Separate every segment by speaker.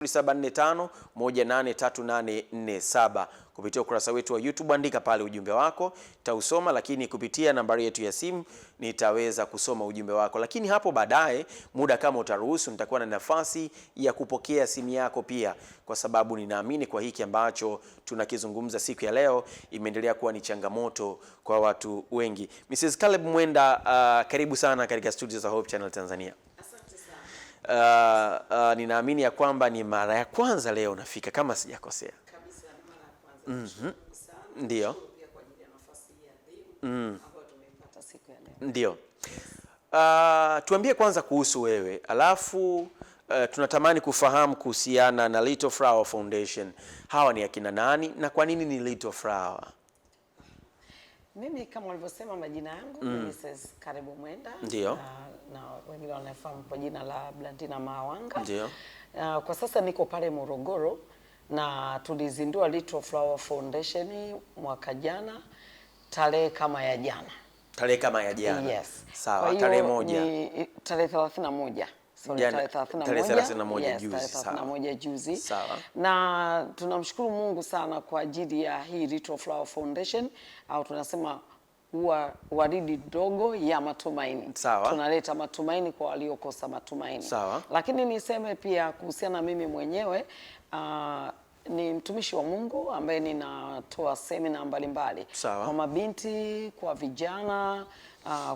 Speaker 1: 0745183847 kupitia ukurasa wetu wa YouTube. Andika pale ujumbe wako, nitausoma, lakini kupitia nambari yetu ya simu nitaweza kusoma ujumbe wako. Lakini hapo baadaye, muda kama utaruhusu, nitakuwa na nafasi ya kupokea simu yako pia, kwa sababu ninaamini kwa hiki ambacho tunakizungumza siku ya leo imeendelea kuwa ni changamoto kwa watu wengi. Mrs. Caleb Mwenda, karibu sana katika studio za Hope Channel Tanzania. Ninaamini ya kwamba ni mara ya kwanza leo nafika kama sijakosea.
Speaker 2: Kabisa, ni mara ya kwanza.
Speaker 1: Ndio.
Speaker 2: Pia kwa ajili ya nafasi hii adhimu ambayo tumepata siku ya leo.
Speaker 1: Ndio. Tuambie kwanza kuhusu wewe. Alafu tunatamani kufahamu kuhusiana na Little Flower Foundation. Hawa ni akina nani na kwa nini ni Little Flower?
Speaker 2: Mimi kama ulivyosema majina yangu ni Mrs. Caleb Mwenda.
Speaker 1: Ndio.
Speaker 2: Na wengine wanafahamu kwa jina la Blandina Mawanga.
Speaker 1: Ndio.
Speaker 2: Kwa sasa niko pale Morogoro na tulizindua Little Flower Foundation mwaka jana tarehe kama ya jana.
Speaker 1: Tarehe kama ya jana.
Speaker 2: Yes.
Speaker 1: Sawa, tarehe moja.
Speaker 2: Tarehe 31.
Speaker 1: Tarehe 31
Speaker 2: yes,
Speaker 1: juzi.
Speaker 2: Tarehe 31 juzi.
Speaker 1: Sawa.
Speaker 2: Na tunamshukuru Mungu sana kwa ajili ya hii Little Flower Foundation, au tunasema waridi dogo ya matumaini.
Speaker 1: Sawa.
Speaker 2: Tunaleta matumaini kwa waliokosa matumaini.
Speaker 1: Sawa.
Speaker 2: Lakini niseme pia kuhusiana mimi mwenyewe, ni mtumishi wa Mungu ambaye ninatoa semina mbalimbali kwa mabinti, kwa vijana,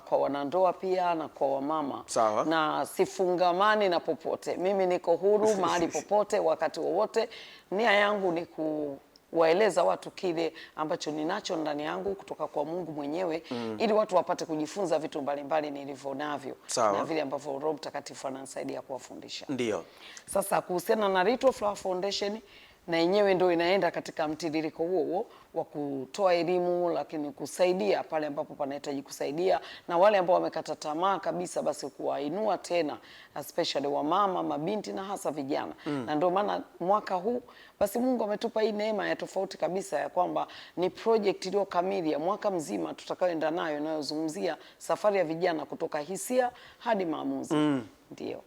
Speaker 2: kwa wanandoa pia na kwa wamama.
Speaker 1: Sawa.
Speaker 2: Na sifungamani na popote. Mimi niko huru mahali popote wakati wowote. Nia yangu ni kuwaeleza watu kile ambacho ninacho ndani yangu kutoka kwa Mungu mwenyewe, ili watu wapate kujifunza vitu mbalimbali nilivyo navyo na vile ambavyo Roho Mtakatifu ananisaidia kuwafundisha.
Speaker 1: Ndio.
Speaker 2: Sasa kuhusiana na Little Flower Foundation, na yenyewe ndio inaenda katika mtiririko huo wa kutoa elimu, lakini kusaidia pale ambapo panahitaji kusaidia, na wale ambao wamekata tamaa kabisa basi kuwainua tena, especially wamama, mabinti na hasa vijana. Na ndio maana mwaka huu basi Mungu ametupa hii neema ya tofauti kabisa ya kwamba ni project iliyo kamili ya mwaka mzima tutakayoenda nayo, inayozungumzia safari ya vijana kutoka hisia hadi maamuzi. Ndio.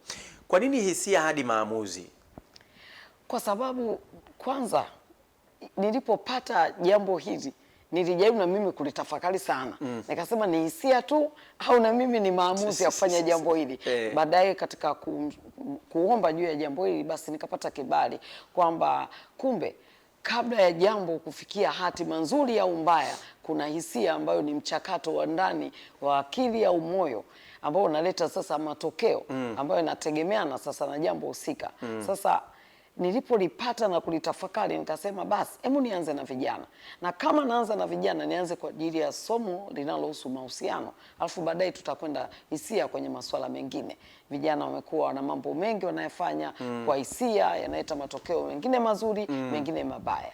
Speaker 1: Kwa nini hisia hadi maamuzi?
Speaker 2: Kwa sababu kwanza nilipopata jambo hili nilijaribu na mimi kulitafakari sana. Nikasema ni hisia tu au na mimi ni maamuzi ya kufanya jambo hili. Baadaye katika kuomba juu ya jambo hili basi nikapata kibali kwamba kumbe kabla ya jambo kufikia hatima nzuri au mbaya, kuna hisia ambayo ni mchakato wa ndani wa akili au moyo ambao unaleta sasa matokeo ambayo yanategemeana sasa na jambo husika. Sasa nilipolipata na kulitafakari nikasema basi hebu nianze na vijana, na kama naanza na vijana nianze kwa ajili ya somo linalohusu mahusiano, alafu baadaye tutakwenda hisia kwenye masuala mengine. Vijana wamekuwa na mambo mengi wanayofanya kwa hisia, yanaleta matokeo mengine mazuri, mengine mabaya.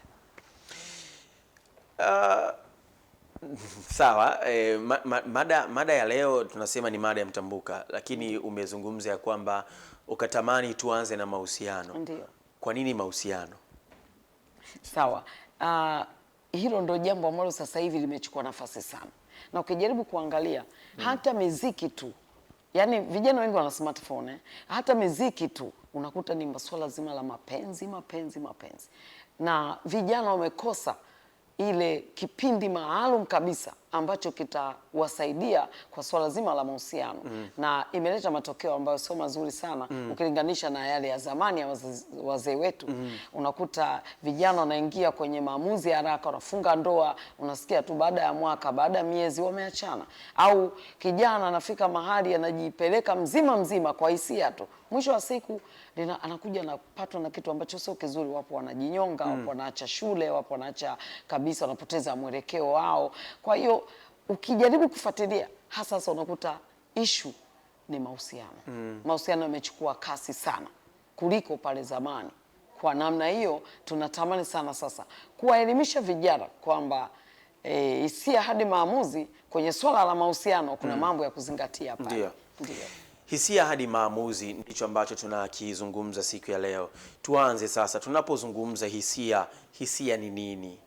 Speaker 1: Sawa, mada ya leo tunasema ni mada ya mtambuka, lakini umezungumza ya kwamba ukatamani tuanze na mahusiano.
Speaker 2: Ndio.
Speaker 1: Kwa nini mahusiano?
Speaker 2: Sawa. Hilo ndo jambo ambalo sasa hivi limechukua nafasi sana. Na ukijaribu kuangalia hata muziki tu, yani vijana wengi wana smartphone, hata muziki tu unakuta ni masuala zima la mapenzi. Na vijana wamekosa ile kipindi maalum kabisa ambacho kitawasaidia kwa swala zima la mahusiano. Na imeleta matokeo ambayo sio mazuri sana ukilinganisha na yale ya zamani ya wazee wetu. Unakuta vijana wanaingia kwenye maamuzi haraka, wanafunga ndoa, unasikia tu baada ya mwaka, baada ya miezi wameachana. Au kijana anafika mahali anajipeleka mzima kwa hisia tu. Mwisho wa siku anakuja anapatwa na kitu ambacho sio kizuri. Wapo wanajinyonga, wapo wanaacha shule, wapo wanaacha kabisa, wanapoteza mwelekeo wao. Kwa hiyo ukijaribu kufuatilia hasa unakuta issue ni mahusiano. Mahusiano yamechukua kasi sana kuliko pale zamani. Kwa namna hiyo tunatamani sana sasa kuwaelimisha vijana kwamba hisia hadi maamuzi kwenye swala la mahusiano kuna mambo ya kuzingatia pale.
Speaker 1: Ndio. Hisia hadi maamuzi ndicho ambacho tunakizungumza siku ya leo. Tuanze sasa, tunapozungumza hisia ni nini?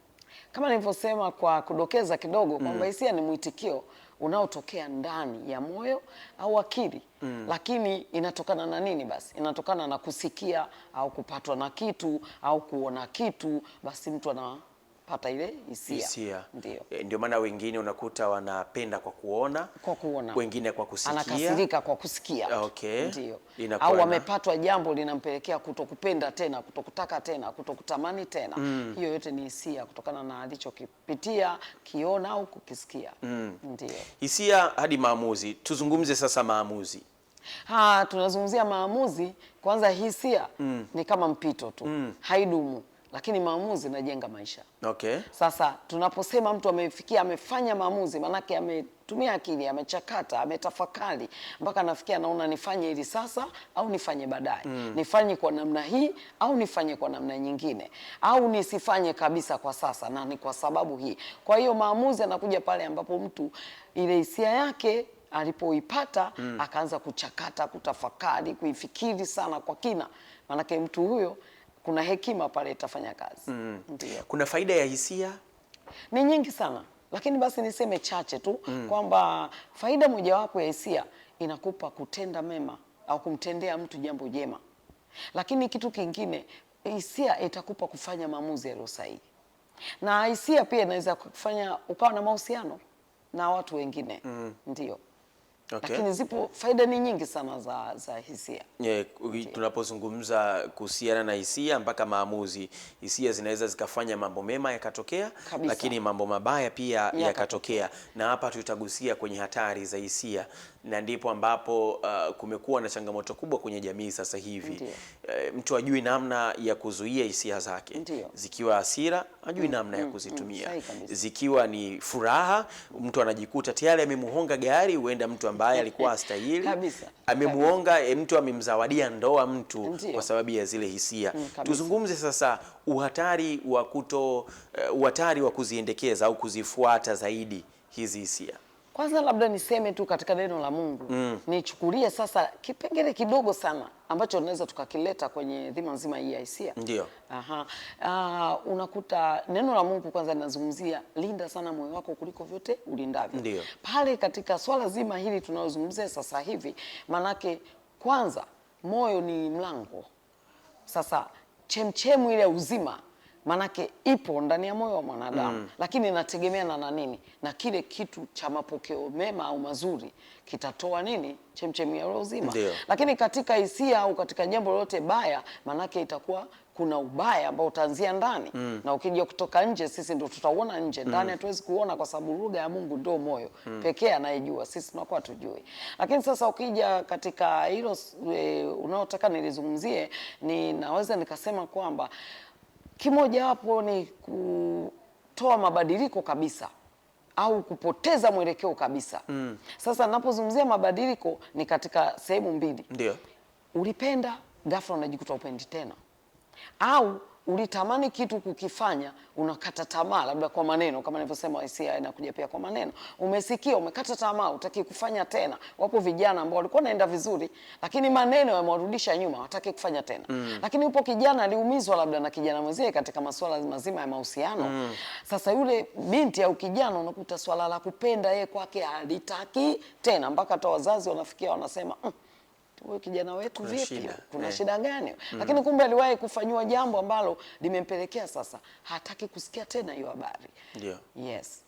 Speaker 2: Kama nilivyosema kwa kudokeza kidogo kwamba hisia ni mwitikio unaotokea ndani ya moyo au akili. Lakini inatokana na nini basi? Inatokana na kusikia au kupatwa na kitu au kuona kitu, basi mtu anapata ile hisia.
Speaker 1: Ndio maana wengine unakuta wanapenda kwa kuona, wengine kwa kusikia,
Speaker 2: anakasirika kwa kusikia.
Speaker 1: Okay.
Speaker 2: Ndio. Au amepatwa jambo linampelekea kutokupenda tena, kutokutaka tena, kutokutamani tena. Hiyo yote ni hisia kutokana na alichokipitia, kiona au kukisikia. Ndio.
Speaker 1: Hisia hadi maamuzi. Tuzungumze sasa maamuzi.
Speaker 2: Tunazungumzia maamuzi. Kwanza hisia ni kama mpito tu. Haidumu. Lakini maamuzi najenga maisha.
Speaker 1: Okay.
Speaker 2: Sasa tunaposema mtu amefikia, amefanya maamuzi, manake ametumia akili, amechakata, ametafakari mpaka anafikia naona nifanye hili sasa au nifanye baadaye. Nifanye kwa namna hii au nifanye kwa namna nyingine, au nisifanye kabisa kwa sasa na ni kwa sababu hii. Kwa hiyo maamuzi anakuja pale ambapo mtu ile hisia yake alipoipata akaanza kuchakata, kutafakari, kuifikiri sana kwa kina. Manake mtu huyo kuna hekima pale itafanya kazi. Ndio.
Speaker 1: Kuna faida ya hisia?
Speaker 2: Ni nyingi sana, lakini basi niseme chache tu kwamba faida mojawapo ya hisia inakupa kutenda mema au kumtendea mtu jambo jema. Lakini kitu kingine, hisia itakupa kufanya maamuzi yaliyo sahihi. Na hisia pia inaweza kufanya ukawa na mahusiano na watu wengine. Ndio. Okay. Lakini zipo faida ni nyingi sana za hisia.
Speaker 1: Tunapozungumza kuhusiana na hisia mpaka maamuzi, hisia zinaweza zikafanya mambo mema yakatokea, lakini mambo mabaya pia yakatokea. Na hapa tutagusia kwenye hatari za hisia, na ndipo ambapo kumekuwa na changamoto kubwa kwenye jamii sasa hivi. Mtu ajui namna ya kuzuia hisia zake. Zikiwa hasira, ajui namna ya kuzitumia. Zikiwa ni furaha, mtu anajikuta tayari amemuhonga gari, huenda mtu ambaye alikuwa hastahili. Amemuonga, mtu amemzawadia ndoa mtu kwa sababu ya zile hisia. Tuzungumze sasa uhatari wa kuziendekeza au kuzifuata zaidi hizi hisia.
Speaker 2: Kwanza labda niseme tu katika neno la Mungu, nichukulie sasa kipengele kidogo sana ambacho tunaweza tukakileta kwenye dhima nzima hii ya hisia.
Speaker 1: Ndio.
Speaker 2: Unakuta neno la Mungu kwanza linazungumzia linda sana moyo wako kuliko vyote ulindavyo.
Speaker 1: Ndio.
Speaker 2: Pale katika swala zima hili tunalozungumzia sasa hivi, manake kwanza moyo ni mlango. Sasa chemchemu ile uzima manake ipo ndani ya moyo wa mwanadamu, lakini inategemeana na nini? Na kile kitu cha mapokeo mema au mazuri kitatoa nini? Chemchemi ya uzima. Lakini katika hisia au katika jambo lolote baya, manake itakuwa kuna ubaya ambao utaanzia ndani. Na ukija kutoka nje, sisi ndio tutauona nje. Ndani hatuwezi kuona kwa sababu lugha ya Mungu ndio moyo pekee anayejua, sisi tunakuwa tujui. Lakini sasa ukija katika hilo unaotaka nilizungumzie, ninaweza nikasema kwamba kimoja hapo ni kutoa mabadiliko kabisa au kupoteza mwelekeo kabisa. Sasa ninapozungumzia mabadiliko ni katika sehemu mbili.
Speaker 1: Ndio.
Speaker 2: Ulipenda, ghafla unajikuta upendi tena. Au ulitamani kitu kukifanya, unakata tamaa labda kwa maneno, kama nilivyosema hisia inakuja pia kwa maneno. Umesikia, umekata tamaa, hutaki kufanya tena. Wapo vijana ambao walikuwa naenda vizuri, lakini maneno yamewarudisha nyuma, hawataki kufanya tena. Lakini upo kijana aliumizwa labda na kijana mwenzie katika masuala mazima ya mahusiano. Sasa yule binti au kijana unakuta swala la kupenda yeye kwake halitaki tena, mpaka hata wazazi wanafikia wanasema huyu kijana wetu vipi? Kuna shida gani? Lakini kumbe aliwahi kufanywa jambo ambalo limempelekea sasa hataki kusikia tena hiyo habari.
Speaker 1: Ndio.
Speaker 2: Yes.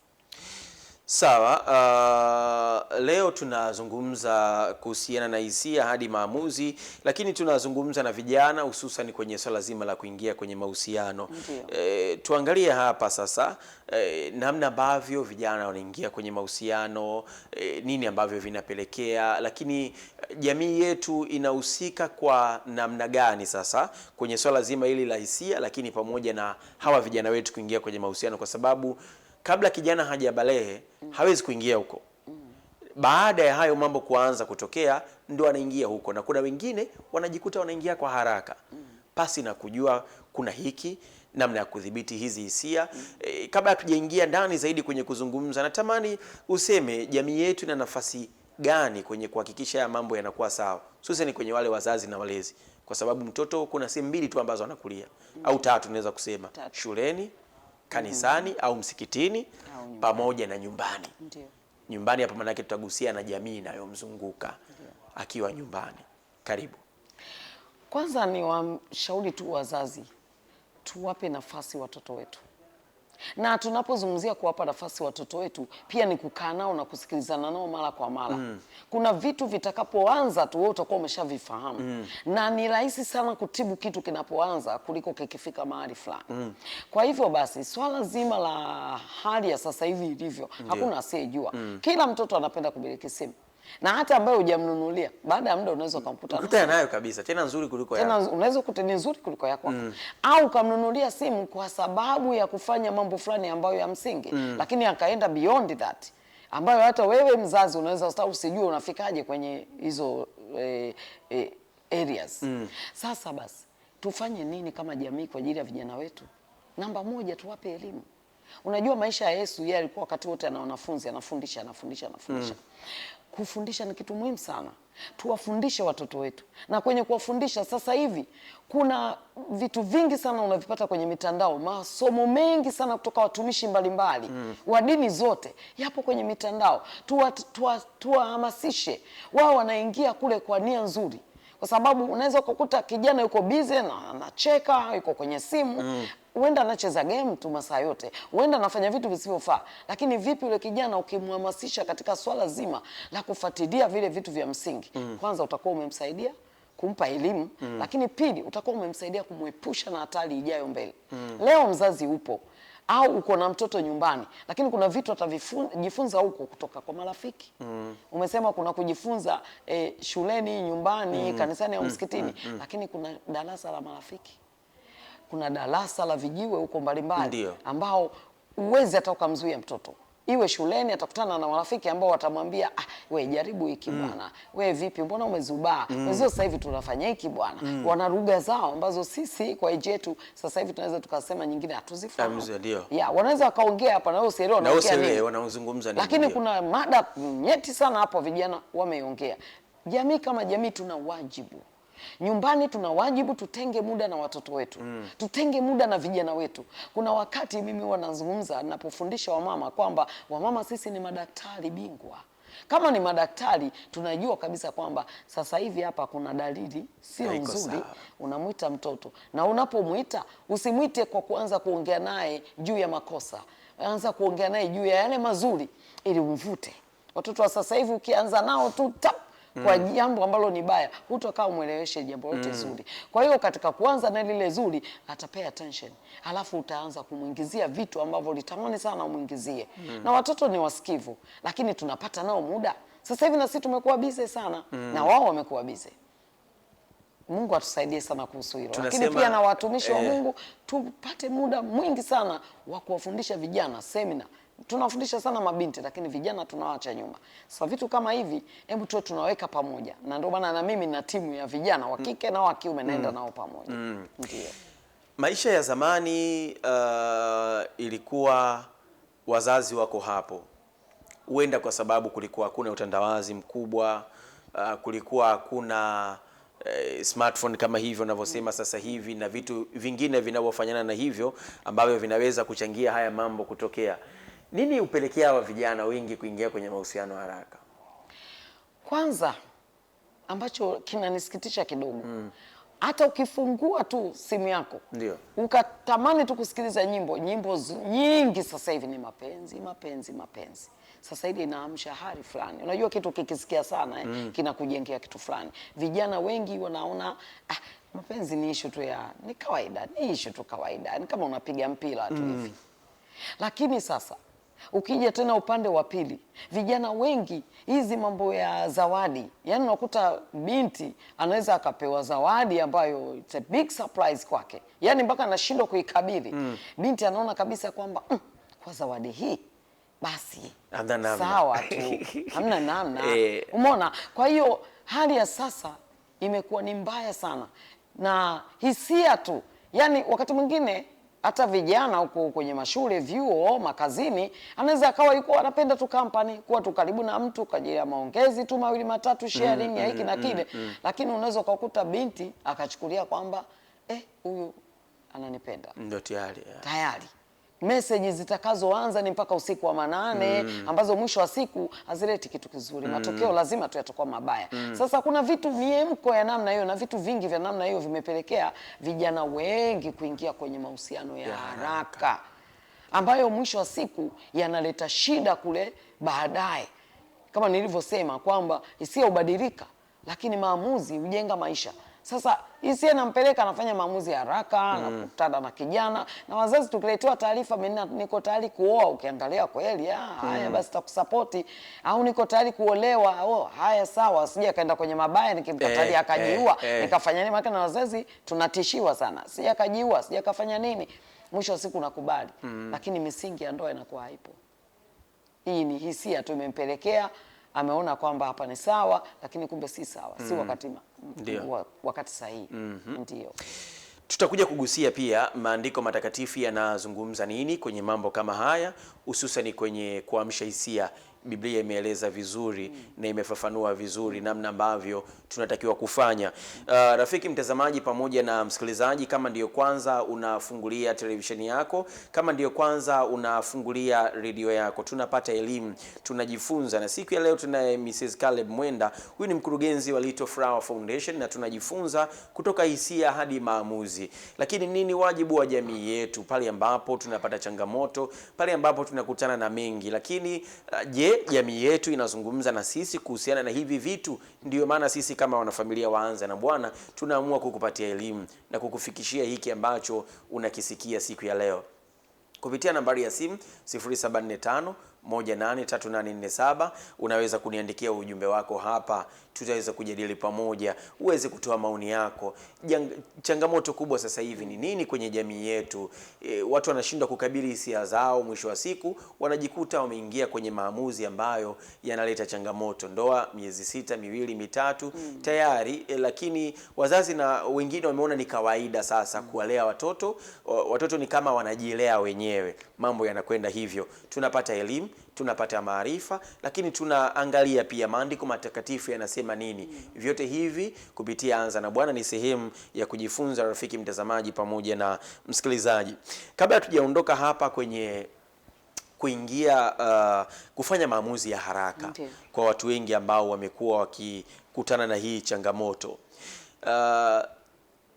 Speaker 1: Sawa, leo tunazungumza kuhusiana na hisia hadi maamuzi, lakini tunazungumza na vijana hususan kwenye swala zima la kuingia kwenye mahusiano. Tuangalie hapa sasa namna ambavyo vijana wanaingia kwenye mahusiano, nini ambavyo vinapelekea, lakini jamii yetu inahusika kwa namna gani sasa kwenye swala zima hili la hisia, lakini pamoja na hawa vijana wetu kuingia kwenye mahusiano, kwa sababu kabla kijana hajabalehe hawezi kuingia huko. Baada ya hayo mambo kuanza kutokea ndio anaingia huko, na kuna wengine wanajikuta wanaingia kwa haraka pasi na kujua kuna hiki namna ya kudhibiti hizi hisia. Kabla hatujaingia ndani zaidi kwenye kuzungumza, natamani useme jamii yetu ina nafasi gani kwenye kuhakikisha ya mambo yanakuwa sawa, hususan kwenye wale wazazi na walezi, kwa sababu mtoto kuna sehemu mbili tu ambazo anakulia au tatu naweza kusema, shuleni, kanisani au msikitini, pamoja na nyumbani. nyumbani hapa maana yake tutagusia na jamii inayomzunguka akiwa nyumbani. Karibu.
Speaker 2: Kwanza ni washauri tu wazazi, tuwape nafasi watoto wetu. Na tunapozungumzia kuwapa nafasi watoto wetu, pia ni kukaa nao na kusikilizana nao mara kwa mara. Kuna vitu vitakapoanza tu wewe utakuwa umeshavifahamu. Na ni rahisi sana kutibu kitu kinapoanza kuliko kikifika mahali fulani. Kwa hivyo basi, swala zima la hali ya sasa hivi ilivyo, hakuna asiyejua. Kila mtoto anapenda kumiliki simu. Na hata ambaye hujamnunulia, baada ya muda unaweza kumkuta
Speaker 1: nayo kabisa, tena nzuri kuliko yako.
Speaker 2: Tena unaweza kukuta ni nzuri kuliko yako. Au kamnunulia simu kwa sababu ya kufanya mambo fulani ambayo ya msingi, lakini akaenda beyond that, ambayo hata wewe mzazi unaweza usijue unafikaje kwenye hizo areas. Sasa basi, tufanye nini kama jamii kwa ajili ya vijana wetu? Namba moja, tuwape elimu. Unajua maisha ya Yesu, yeye alikuwa wakati wote ana wanafunzi, anafundisha. Kufundisha ni kitu muhimu sana. Tuwafundishe watoto wetu. Na kwenye kuwafundisha sasa hivi kuna vitu vingi sana unavipata kwenye mitandao. Masomo mengi sana kutoka watumishi mbalimbali wa dini zote yapo kwenye mitandao. Tuwahamasishe. Wao wanaingia kule kwa nia nzuri. Kwa sababu unaweza kukuta kijana yuko busy na anacheka, yuko kwenye simu. Huenda anacheza game tu masaa yote, huenda anafanya vitu visivyofaa. Lakini vipi yule kijana ukimhamasisha katika swala zima la kufuatilia vile vitu vya msingi? Kwanza utakuwa umemsaidia kumpa elimu, lakini pili utakuwa umemsaidia kumwepusha na hatari ijayo mbele. Leo mzazi upo au uko na mtoto nyumbani, lakini kuna vitu atajifunza huko kutoka kwa marafiki. Umesema kuna kujifunza shuleni, nyumbani, kanisani au msikitini, lakini kuna darasa la marafiki. Kuna darasa la vijiwe huko mbalimbali ambao uwezi hata ukamzuia mtoto. Iwe shuleni atakutana na marafiki ambao watamwambia, we jaribu hiki bwana. We vipi, mbona umezubaa? Wazio sasa hivi tunafanya hiki bwana. Wana lugha zao ambazo sisi kwa age yetu sasa hivi tunaweza tukasema nyingine hatuzifahamu. Wanaweza wakaongea hapa na wewe usielewe
Speaker 1: wanazungumza nini.
Speaker 2: Lakini kuna mada nyeti sana hapo vijana wameongea. Jamii kama jamii tuna wajibu. Nyumbani tuna wajibu tutenge muda na watoto wetu. Tutenge muda na vijana wetu. Kuna wakati mimi wanazungumza ninapofundisha wamama kwamba wamama sisi ni madaktari bingwa. Kama ni madaktari tunajua kabisa kwamba sasa hivi hapa kuna dalili sio nzuri, unamuita mtoto. Na unapomuita usimuite kwa kuanza kuongea naye juu ya makosa. Anza kuongea naye juu ya yale mazuri ili umvute. Watoto wa sasa hivi ukianza nao tu kwa jambo ambalo ni baya, hutokaa umweleweshe jambo lote zuri. Kwa hiyo katika kuanza na lile zuri, atapay attention. Alafu utaanza kumuingizia vitu ambavyo litamani sana umuingizie. Na watoto ni wasikivu, lakini tunapata nao muda. Sasa hivi na sisi tumekuwa busy sana, na wao wamekuwa busy. Mungu atusaidie sana kuhusu hilo. Lakini pia na watumishi wa Mungu tupate muda mwingi sana wa kuwafundisha vijana, semina. Tunafundisha sana mabinti lakini vijana tunawaacha nyuma. Sasa vitu kama hivi hebu tu tunaweka pamoja. Na ndio maana na mimi na timu ya vijana wa kike na wa kiume naenda nao pamoja. Ndio.
Speaker 1: Maisha ya zamani ilikuwa wazazi wako hapo. Huenda kwa sababu kulikuwa hakuna utandawazi mkubwa, kulikuwa hakuna smartphone kama hivyo unavyosema sasa hivi na vitu vingine vinavyofanyana na hivyo ambavyo vinaweza kuchangia haya mambo kutokea. Nini upelekea wa vijana wengi kuingia kwenye mahusiano haraka?
Speaker 2: Kwanza ambacho kinanisikitisha kidogo. Hata ukifungua tu simu yako, ukatamani tu kusikiliza nyimbo nyingi sasa hivi ni mapenzi. Sasa hivi inaamsha hali fulani. Unajua kitu kikisikia sana kinakujengea kitu fulani. Vijana wengi wanaona mapenzi ni issue tu ni kawaida, ni issue tu kawaida. Ni kama unapiga mpira tu hivi. Lakini sasa ukija tena upande wa pili, vijana wengi hizi mambo ya zawadi, yani unakuta binti anaweza akapewa zawadi ambayo it's a big surprise kwake, yani mpaka anashindwa kuikabili. Binti anaona kabisa kwamba kwa zawadi hii basi sawa tu, hamna namna. Umeona? Kwa hiyo hali ya sasa imekuwa ni mbaya sana na hisia tu, yani wakati mwingine hata vijana huko kwenye mashule, vyuo, makazini, anaweza akawa yuko anapenda tu company, kuwa tu karibu na mtu kwa ajili ya maongezi tu mawili matatu, sharing ya hiki na kile. Lakini unaweza kukuta binti akachukulia kwamba huyu ananipenda.
Speaker 1: Ndio tayari.
Speaker 2: message zitakazoanza ni mpaka usiku wa manane, ambazo mwisho wa siku hazileti kitu kizuri. Matokeo lazima tu yatakuwa mabaya. Sasa kuna vitu miemko ya namna hiyo na vitu vingi vya namna hiyo vimepelekea vijana wengi kuingia kwenye mahusiano ya haraka, ambayo mwisho wa siku yanaleta shida kule baadaye. Kama nilivyosema kwamba hisia hubadilika, lakini maamuzi hujenga maisha. Sasa hisia nampeleka anafanya maamuzi ya haraka, anakutana na kijana, na wazazi tukiletewa taarifa, mimi niko tayari kuoa, ukiangalia kweli haya basi takusapoti, au niko tayari kuolewa, haya sawa, sija kaenda kwenye mabaya nikimkatalia akajiua, nikafanya nini? Maana na wazazi tunatishiwa sana, sija kajiua, sija kafanya nini. Mwisho wa siku nakubali, lakini misingi ya ndoa inakuwa haipo. Hii ni hisia tu imempelekea, ameona kwamba hapa ni sawa, lakini kumbe si sawa, si wakati sahihi. Ndio.
Speaker 1: Tutakuja kugusia pia maandiko matakatifu yanazungumza nini kwenye mambo kama haya, hususan kwenye kuamsha hisia. Biblia imeeleza vizuri na imefafanua vizuri namna ambavyo tunatakiwa kufanya. Rafiki mtazamaji pamoja na msikilizaji, kama ndiyo kwanza unafungulia televisheni yako, kama ndiyo kwanza unafungulia redio yako, tunapata elimu, tunajifunza, na siku ya leo tunaye Mrs. Caleb Mwenda. Huyu ni mkurugenzi wa Little Flower Foundation, na tunajifunza kutoka hisia hadi maamuzi. Lakini nini wajibu wa jamii yetu pale ambapo tunapata changamoto, pale ambapo tunakutana na mengi, lakini je, jamii yetu inazungumza na sisi kuhusiana na hivi vitu? Ndio maana sisi kama wanafamilia wa Anza na Bwana tunaamua kukupatia elimu na kukufikishia hiki ambacho unakisikia siku ya leo kupitia nambari ya simu 0745 183847. Unaweza kuniandikia ujumbe wako hapa, tutaweza kujadili pamoja, uweze kutoa maoni yako. Changamoto kubwa sasa hivi ni nini kwenye jamii yetu? Watu wanashindwa kukabili hisia zao, mwisho wa siku wanajikuta wameingia kwenye maamuzi ambayo yanaleta changamoto. Ndoa miezi 6, 2, 3 tayari, lakini wazazi na wengine wameona ni kawaida sasa kuwalea watoto. Watoto ni kama wanajilea wenyewe. Mambo yanakwenda hivyo. Tunapata elimu, tunapata maarifa, lakini tunaangalia pia maandiko matakatifu yanasema nini. Vyote hivi kupitia Anza na Bwana ni sehemu ya kujifunza, rafiki mtazamaji pamoja na msikilizaji. Kabla hatujaondoka hapa kwenye kuingia kufanya maamuzi ya haraka kwa watu wengi ambao wamekuwa wakikutana na hii changamoto,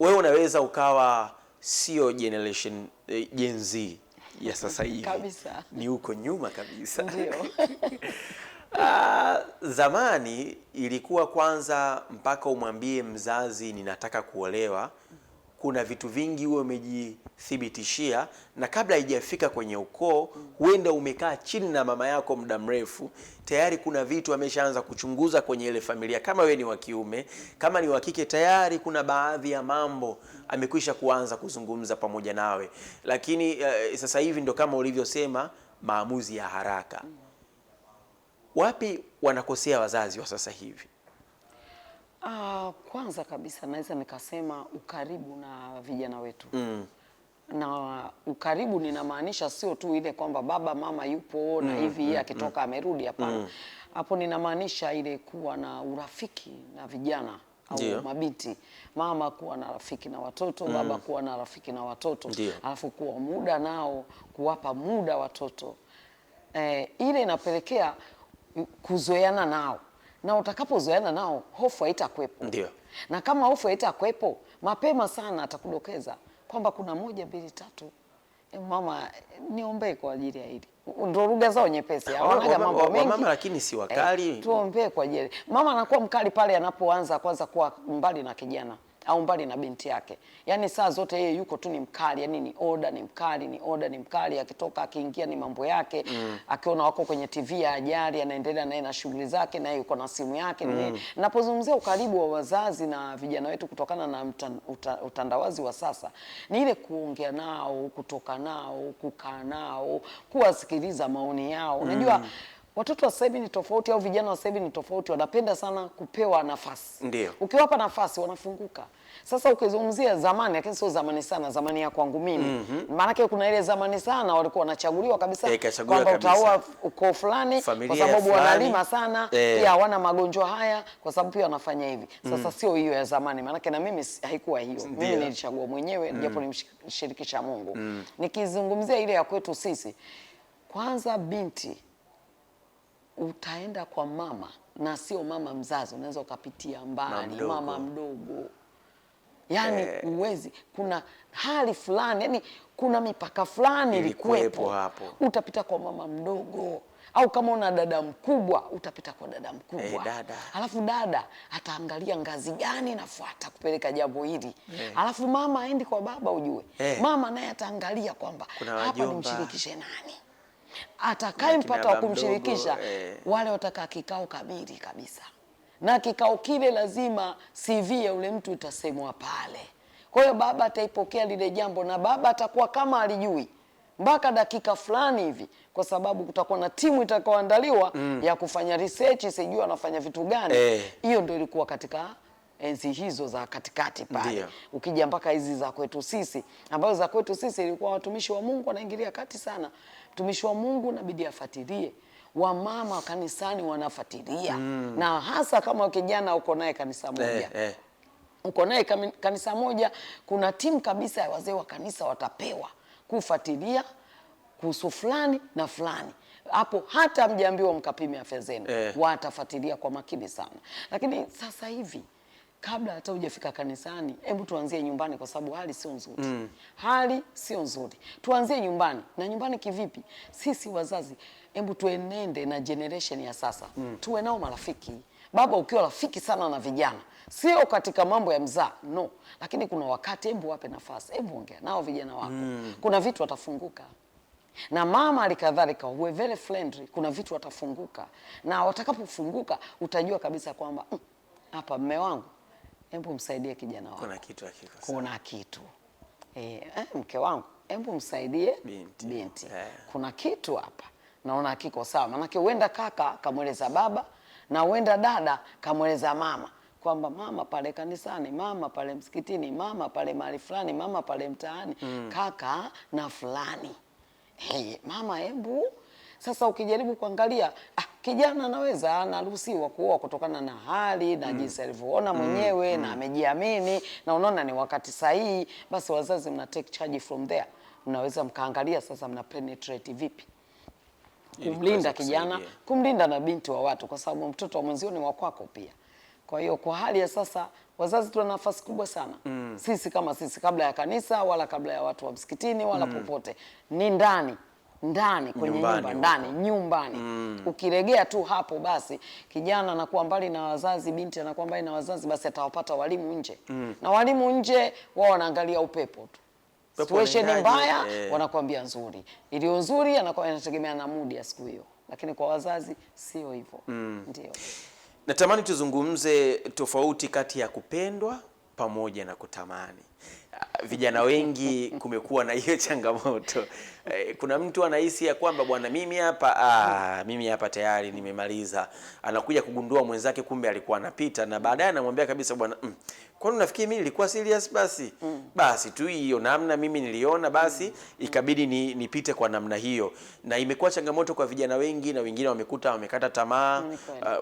Speaker 1: wewe unaweza ukawa sio generation Gen Z ya sasa hivi kabisa, ni uko nyuma kabisa. Ndio. Zamani ilikuwa kwanza mpaka umwambie mzazi ninataka kuolewa, kuna vitu vingi wewe umejithibitishia, na kabla haijafika kwenye ukoo, huenda umekaa chini na mama yako muda mrefu, tayari kuna vitu ameshaanza kuchunguza kwenye ile familia. Kama wewe ni wa kiume, kama ni wa kike, tayari kuna baadhi ya mambo amekwisha kuanza kuzungumza pamoja nawe. Lakini sasa hivi ndo kama ulivyosema, maamuzi ya haraka. Wapi wanakosea wazazi wa sasa hivi?
Speaker 2: Kwanza kabisa naweza nikasema ukaribu na vijana wetu. Na ukaribu ninamaanisha sio tu ile kwamba baba mama yupo na hivi akitoka amerudi, hapana. Hapo ninamaanisha ile kuwa na urafiki na vijana au mabinti, mama kuwa na rafiki na watoto, baba kuwa na rafiki na watoto, alafu kuwa muda nao, kuwapa muda watoto. Ile inapelekea kuzoeana nao, na utakapozoeana nao hofu haitakuwepo.
Speaker 1: Ndio.
Speaker 2: Na kama hofu haitakuwepo, mapema sana atakudokeza kwamba kuna 1, 2, 3, mama niombee kwa ajili ya hili. Ndio lugha zao nyepesi. Hawana mambo mengi.
Speaker 1: Mama lakini si wakali.
Speaker 2: Tuombee kwa ajili. Mama anakuwa mkali pale anapoanza kwanza kuwa mbali na kijana au mbali na binti yake. Yaani saa zote yeye yuko tu ni mkali, yani ni order, ni mkali, ni order, ni mkali, akitoka akiingia ni mambo yake, akiona wako kwenye TV ya ajali anaendelea naye na shughuli zake, na yuko na simu yake. Ninapozungumzia ukaribu wa wazazi na vijana wetu kutokana na utandawazi wa sasa, ni ile kuongea nao, kutoka nao, kukaa nao, kuwasikiliza maoni yao. Unajua Watoto wa sasa hivi ni tofauti, au vijana wa sasa hivi ni tofauti, wanapenda sana kupewa nafasi.
Speaker 1: Ndio.
Speaker 2: Ukiwapa nafasi wanafunguka. Sasa ukizungumzia zamani, lakini sio zamani sana, zamani ya kwangu mimi. Maana kuna ile zamani sana walikuwa wanachaguliwa kabisa kwamba utaoa ukoo fulani kwa sababu wanalima sana, pia hawana magonjwa haya kwa sababu pia wanafanya hivi. Sasa sio hiyo ya zamani, maana na mimi haikuwa hiyo. Mimi nilichagua mwenyewe, japo nimshirikisha Mungu. Nikizungumzia ile ya kwetu sisi, kwanza binti utaenda kwa mama na sio mama mzazi, unaweza ukapitia mbali mama mdogo. Yani uwezi, kuna hali fulani, yani kuna mipaka fulani ilikuwepo hapo. Utapita kwa mama mdogo, au kama una dada mkubwa utapita kwa dada mkubwa. Alafu dada ataangalia ngazi gani nafuata kupeleka jambo hili. Alafu mama aendi kwa baba, ujue mama naye ataangalia kwamba hapa nimshirikishe nani. Atakaye mpata wa kumshirikisha wale watakaa kikao kamili kabisa. Na kikao kile lazima CV ya ule mtu itasemwa pale. Kwa hiyo baba ataipokea lile jambo, na baba atakuwa kama alijui mpaka dakika fulani hivi, kwa sababu kutakuwa na timu itakayoandaliwa ya kufanya research, sijui anafanya vitu gani. Hiyo ndio ilikuwa katika enzi hizo za katikati pale. Ukija mpaka hizi za kwetu sisi, ambazo za kwetu sisi ilikuwa watumishi wa Mungu wanaingilia kati sana. Mtumishi wa Mungu inabidi afuatilie, wamama wa kanisani wanafuatilia, na hasa kama kijana uko naye kanisa moja, uko naye kanisa moja, kuna timu kabisa ya wazee wa kanisa watapewa kufuatilia kuhusu fulani na fulani. Hapo hata mjambiwa mkapime afya zenu, watafuatilia kwa makini sana. Lakini sasa hivi, kabla hata hujafika kanisani, hebu tuanzie nyumbani, kwa sababu hali sio nzuri. Hali sio nzuri. Tuanzie nyumbani. Na nyumbani kivipi? Sisi wazazi, hebu tuenende na generation ya sasa. Tuwe nao marafiki. Baba ukiwa rafiki sana na vijana, sio katika mambo ya mzaa, no. Lakini kuna wakati hebu wape nafasi, hebu ongea nao vijana wako. Kuna vitu watafunguka. Na mama alikadhalika, uwe very friendly, kuna vitu watafunguka. Na watakapofunguka utajua kabisa kwamba hapa mme wangu, hebu msaidie kijana wako. Kuna kitu. Mke wangu, hebu msaidie binti. Kuna kitu hapa. Naona kiko sawa. Maana huenda kaka kamweleza baba, na huenda dada kamweleza mama, kwamba mama pale kanisani, mama pale msikitini, mama pale mahali fulani, mama pale mtaani, kaka na fulani. Mama hebu. Sasa ukijaribu kuangalia, kijana anaweza anaruhusiwa kuoa kutokana na hali na jinsi alivyoona mwenyewe na amejiamini, na unaona ni wakati sahihi, basi wazazi mna take charge from there. Mnaweza mkaangalia sasa mna penetrate vipi kumlinda kijana, kumlinda na binti wa watu, kwa sababu mtoto wa mwenzio ni wa kwako pia. Kwa hiyo kwa hali ya sasa wazazi tuna nafasi kubwa sana. Sisi kama sisi, kabla ya kanisa wala kabla ya watu wa msikitini wala popote, ni ndani kwenye nyumbani. Ukiregea tu hapo, basi kijana anakuwa mbali na wazazi, binti anakuwa mbali na wazazi, basi atawapata walimu nje. Na walimu nje wao wanaangalia upepo tu. Situation mbaya wanakuambia nzuri. Iliyo nzuri anakuwa inategemea na mood ya siku hiyo. Lakini kwa wazazi sio hivyo. Ndio.
Speaker 1: Natamani tuzungumze tofauti kati ya kupendwa pamoja na kutamani. Vijana wengi kumekuwa na hiyo changamoto. Kuna mtu anahisi ya kwamba bwana, mimi hapa tayari nimemaliza. Anakuja kugundua mwenzake kumbe alikuwa anapita, na baadaye anamwambia kabisa, bwana, kwani unafikiri mimi nilikuwa serious basi? Basi tu hiyo namna mimi niliona, basi ikabidi nipite kwa namna hiyo. Na imekuwa changamoto kwa vijana wengi, na wengine wamekata tamaa,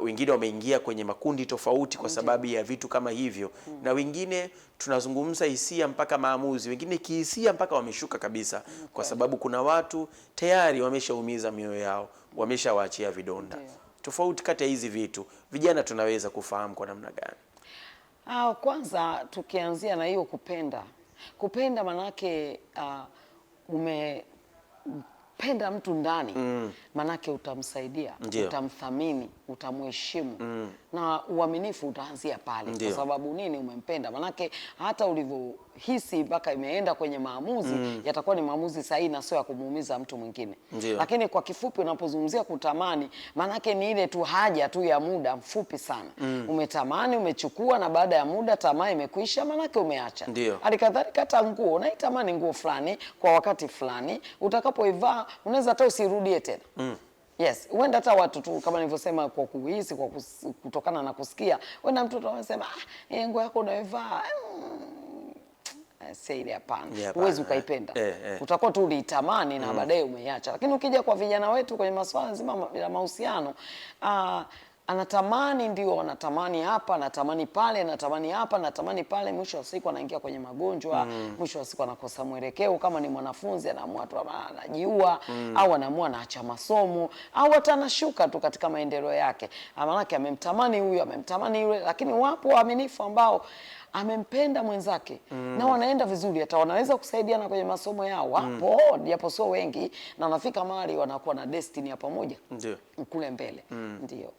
Speaker 1: wengine wameingia kwenye makundi tofauti kwa sababu ya vitu kama hivyo. Na wengine tunazungumza hisia mpaka maamuzi, wengine kihisia mpaka wameshuka kabisa, kwa sababu kuna watu tayari wameshaumiza mioyo yao, wameshawaachia vidonda. Tofauti kati ya hizi vitu, vijana tunaweza kufahamu kwa namna gani?
Speaker 2: Kwanza tukianzia na hiyo kupenda manake umependa mtu ndani, manake utamsaidia, utamthamini, utamheshimu, na uaminifu utaanzia pale. Kwa sababu nini? Umempenda. Manake hata ulivyohisi mpaka imeenda kwenye maamuzi, yatakuwa ni maamuzi sahihi na sio ya kumuumiza mtu mwingine. Lakini kwa kifupi, unapozungumzia kutamani, manake ni ile tu haja tu ya muda mfupi sana. Umetamani, umechukua, na baada ya muda tamaa imekwisha, manake umeacha. Halikadhalika hata nguo, unaitamani nguo fulani kwa wakati fulani, utakapoivaa unaweza hata usirudie tena. Yes, huenda hata watu tu kama nilivyosema, kwa kuhisi, kutokana na kusikia, huenda mtoto anasema nguo yako unayovaa ile hapana, huwezi ukaipenda. Utakuwa tu uliitamani na baadaye umeiacha. Lakini ukija kwa vijana wetu kwenye masuala nzima ya mahusiano, anatamani, ndio anatamani hapa, anatamani pale, anatamani hapa, anatamani pale, mwisho wa siku anaingia kwenye magonjwa, mwisho wa siku anakosa mwelekeo. Kama ni mwanafunzi anaamua tu anajiua, au anaamua anaacha masomo, au hata anashuka tu katika maendeleo yake. Maana amemtamani huyu, amemtamani yule. Lakini wapo waaminifu ambao amempenda mwenzake na wanaenda vizuri, hata wanaweza kusaidiana kwenye masomo yao. Wapo japo sio wengi, na wanafika mahali wanakuwa na destiny ya pamoja kule mbele. Ndio.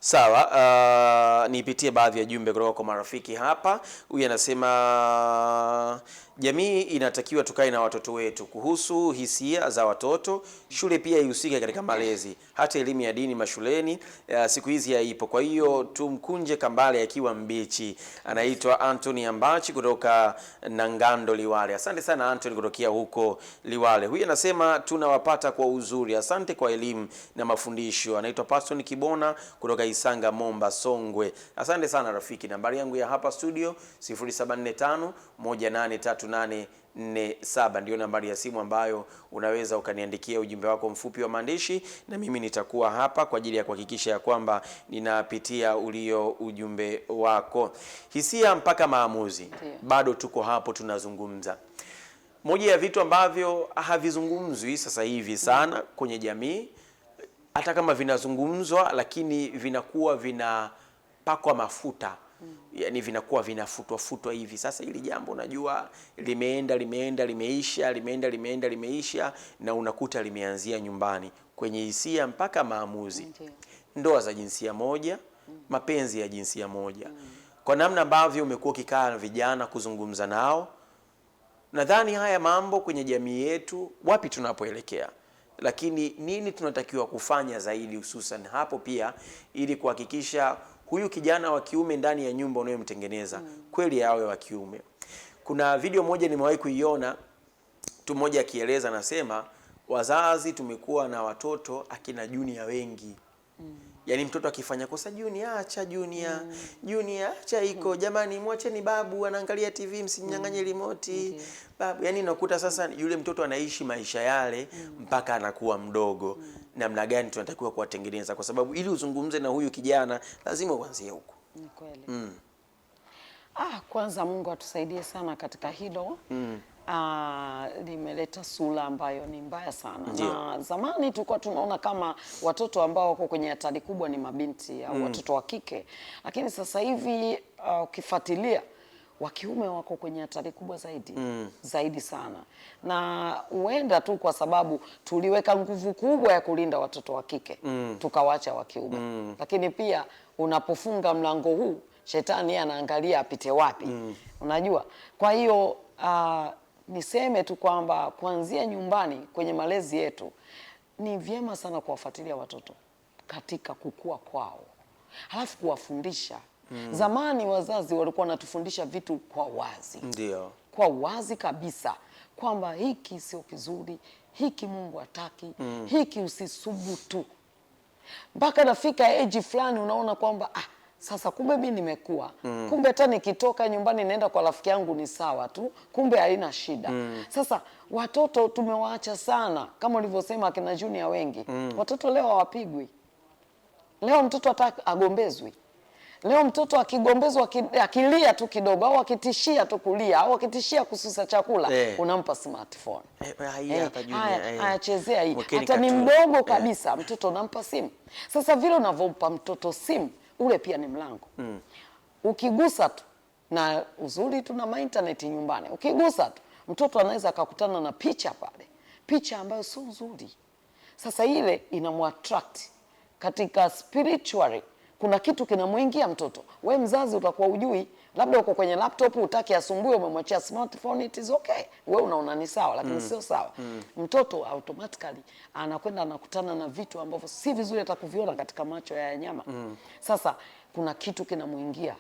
Speaker 1: Sawa, nipitie baadhi ya jumbe kutoka kwa marafiki hapa. Huyu anasema jamii inatakiwa tukae na watoto wetu kuhusu hisia za watoto. Shule pia ihusike katika malezi, hata elimu ya dini mashuleni siku hizi haipo. Kwa hiyo tumkunje kambale akiwa mbichi. Anaitwa Anthony Ambachi kutoka Nangando, Liwale. Asante sana Anthony kutokea huko Liwale. Huyu anasema tunawapata kwa uzuri, asante kwa elimu na mafundisho. Anaitwa Pastor Kibona kutoka Isanga, Momba, Songwe. Asante sana rafiki. Nambari yangu ya hapa studio 0745183847 ndio nambari ya simu ambayo unaweza ukaniandikia ujumbe wako mfupi wa maandishi, na mimi nitakuwa hapa kwa ajili ya kuhakikisha ya kwamba ninapitia ulio ujumbe wako. Hisia mpaka maamuzi, bado tuko hapo tunazungumza. Moja ya vitu ambavyo havizungumzwi sasa hivi sana kwenye jamii, hata kama vinazungumzwa lakini vinakuwa vinapakwa mafuta. Yani vinakuwa vinafutwa hivi. Sasa hili jambo unajua limeenda limeisha, na unakuta limeanzia nyumbani, kwenye hisia mpaka maamuzi. Ndoa za jinsia moja, mapenzi ya jinsia moja. Kwa namna ambavyo umekuwa ukikaa na vijana kuzungumza nao, nadhani haya mambo kwenye jamii yetu, wapi tunapoelekea, lakini nini tunatakiwa kufanya zaidi, hususan hapo pia, ili kuhakikisha huyu kijana wa kiume ndani ya nyumba unayomtengeneza kweli awe wa kiume. Kuna video moja nimewahi kuiona, mtu mmoja akieleza, anasema wazazi tumekuwa na watoto akina Junior wengi. Yaani mtoto akifanya kosa, Junior acha, Junior acha iko, jamani mwacheni babu anaangalia TV, msinyang'anye remote babu. Yaani nakuta sasa yule mtoto anaishi maisha yale mpaka anakuwa mdogo. Namna gani tunatakiwa kuwatengeneza, kwa sababu ili uzungumze na huyu kijana lazima uanzie huko.
Speaker 2: Ni kweli. Kwanza Mungu atusaidie sana katika hilo. Limeleta sura ambayo ni mbaya sana. Na zamani tulikuwa tunaona kama watoto ambao wako kwenye hatari kubwa ni mabinti au watoto wa kike, lakini sasa hivi ukifuatilia wa kiume wako kwenye hatari kubwa zaidi sana. Na huenda tu kwa sababu tuliweka nguvu kubwa ya kulinda watoto wa kike tukawacha wa kiume. Lakini pia unapofunga mlango huu, shetani anaangalia apite wapi. Unajua? Kwa hiyo niseme tu kwamba kuanzia nyumbani kwenye malezi yetu ni vyema sana kuwafuatilia watoto katika kukua kwao, halafu kuwafundisha. Zamani wazazi walikuwa wanatufundisha vitu kwa wazi.
Speaker 1: Ndio.
Speaker 2: Kwa wazi kabisa kwamba hiki sio kizuri, hiki Mungu hataki, hiki usisubutu. Mpaka nafika age fulani unaona kwamba sasa kumbe mimi nimekuwa. Kumbe hata nikitoka nyumbani naenda kwa rafiki yangu ni sawa tu. Kumbe haina shida. Sasa watoto tumewaacha sana, kama ulivyosema akina Junior wengi. Watoto leo hawapigwi. Leo mtoto hata agombezwi. Leo mtoto akigombezwa akilia tu kidogo, au akitishia tu kulia, au akitishia kususa chakula, unampa smartphone. Chezea hii. Hata ni mdogo kabisa, mtoto unampa simu. Sasa vile unavyompa mtoto simu, ule pia ni mlango. Ukigusa tu, na uzuri tuna internet nyumbani, ukigusa tu mtoto anaweza akakutana na picha pale, picha ambayo sio nzuri. Sasa ile inamuattract katika spiritually. Kuna kitu kinamuingia mtoto. We mzazi utakuwa ujui, labda uko kwenye laptop utaki asumbue, umemwachia smartphone, it is okay. We unaona ni sawa, lakini sio sawa. Mtoto automatically anakwenda anakutana na vitu ambavyo si vizuri hata kuviona katika macho ya nyama. Sasa kuna kitu kinamuingia.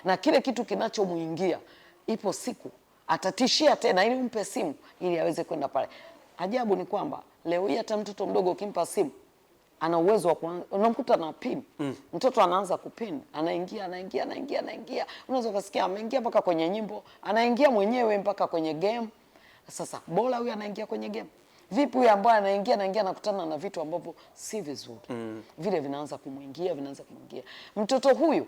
Speaker 2: Na kile kitu kinachomuingia, ipo siku atatishia tena ili umpe simu ili aweze kwenda pale. Ajabu ni kwamba leo hii hata mtoto mdogo ukimpa simu ana uwezo wa unamkuta na pin. Mtoto anaanza kupin, anaingia. Unaweza kusikia ameingia mpaka kwenye nyimbo, anaingia mwenyewe mpaka kwenye game. Sasa bora huyu anaingia kwenye game. Vipi huyu ambaye anaingia anakutana na vitu ambavyo si vizuri. Vile vinaanza kumwingia. Mtoto huyu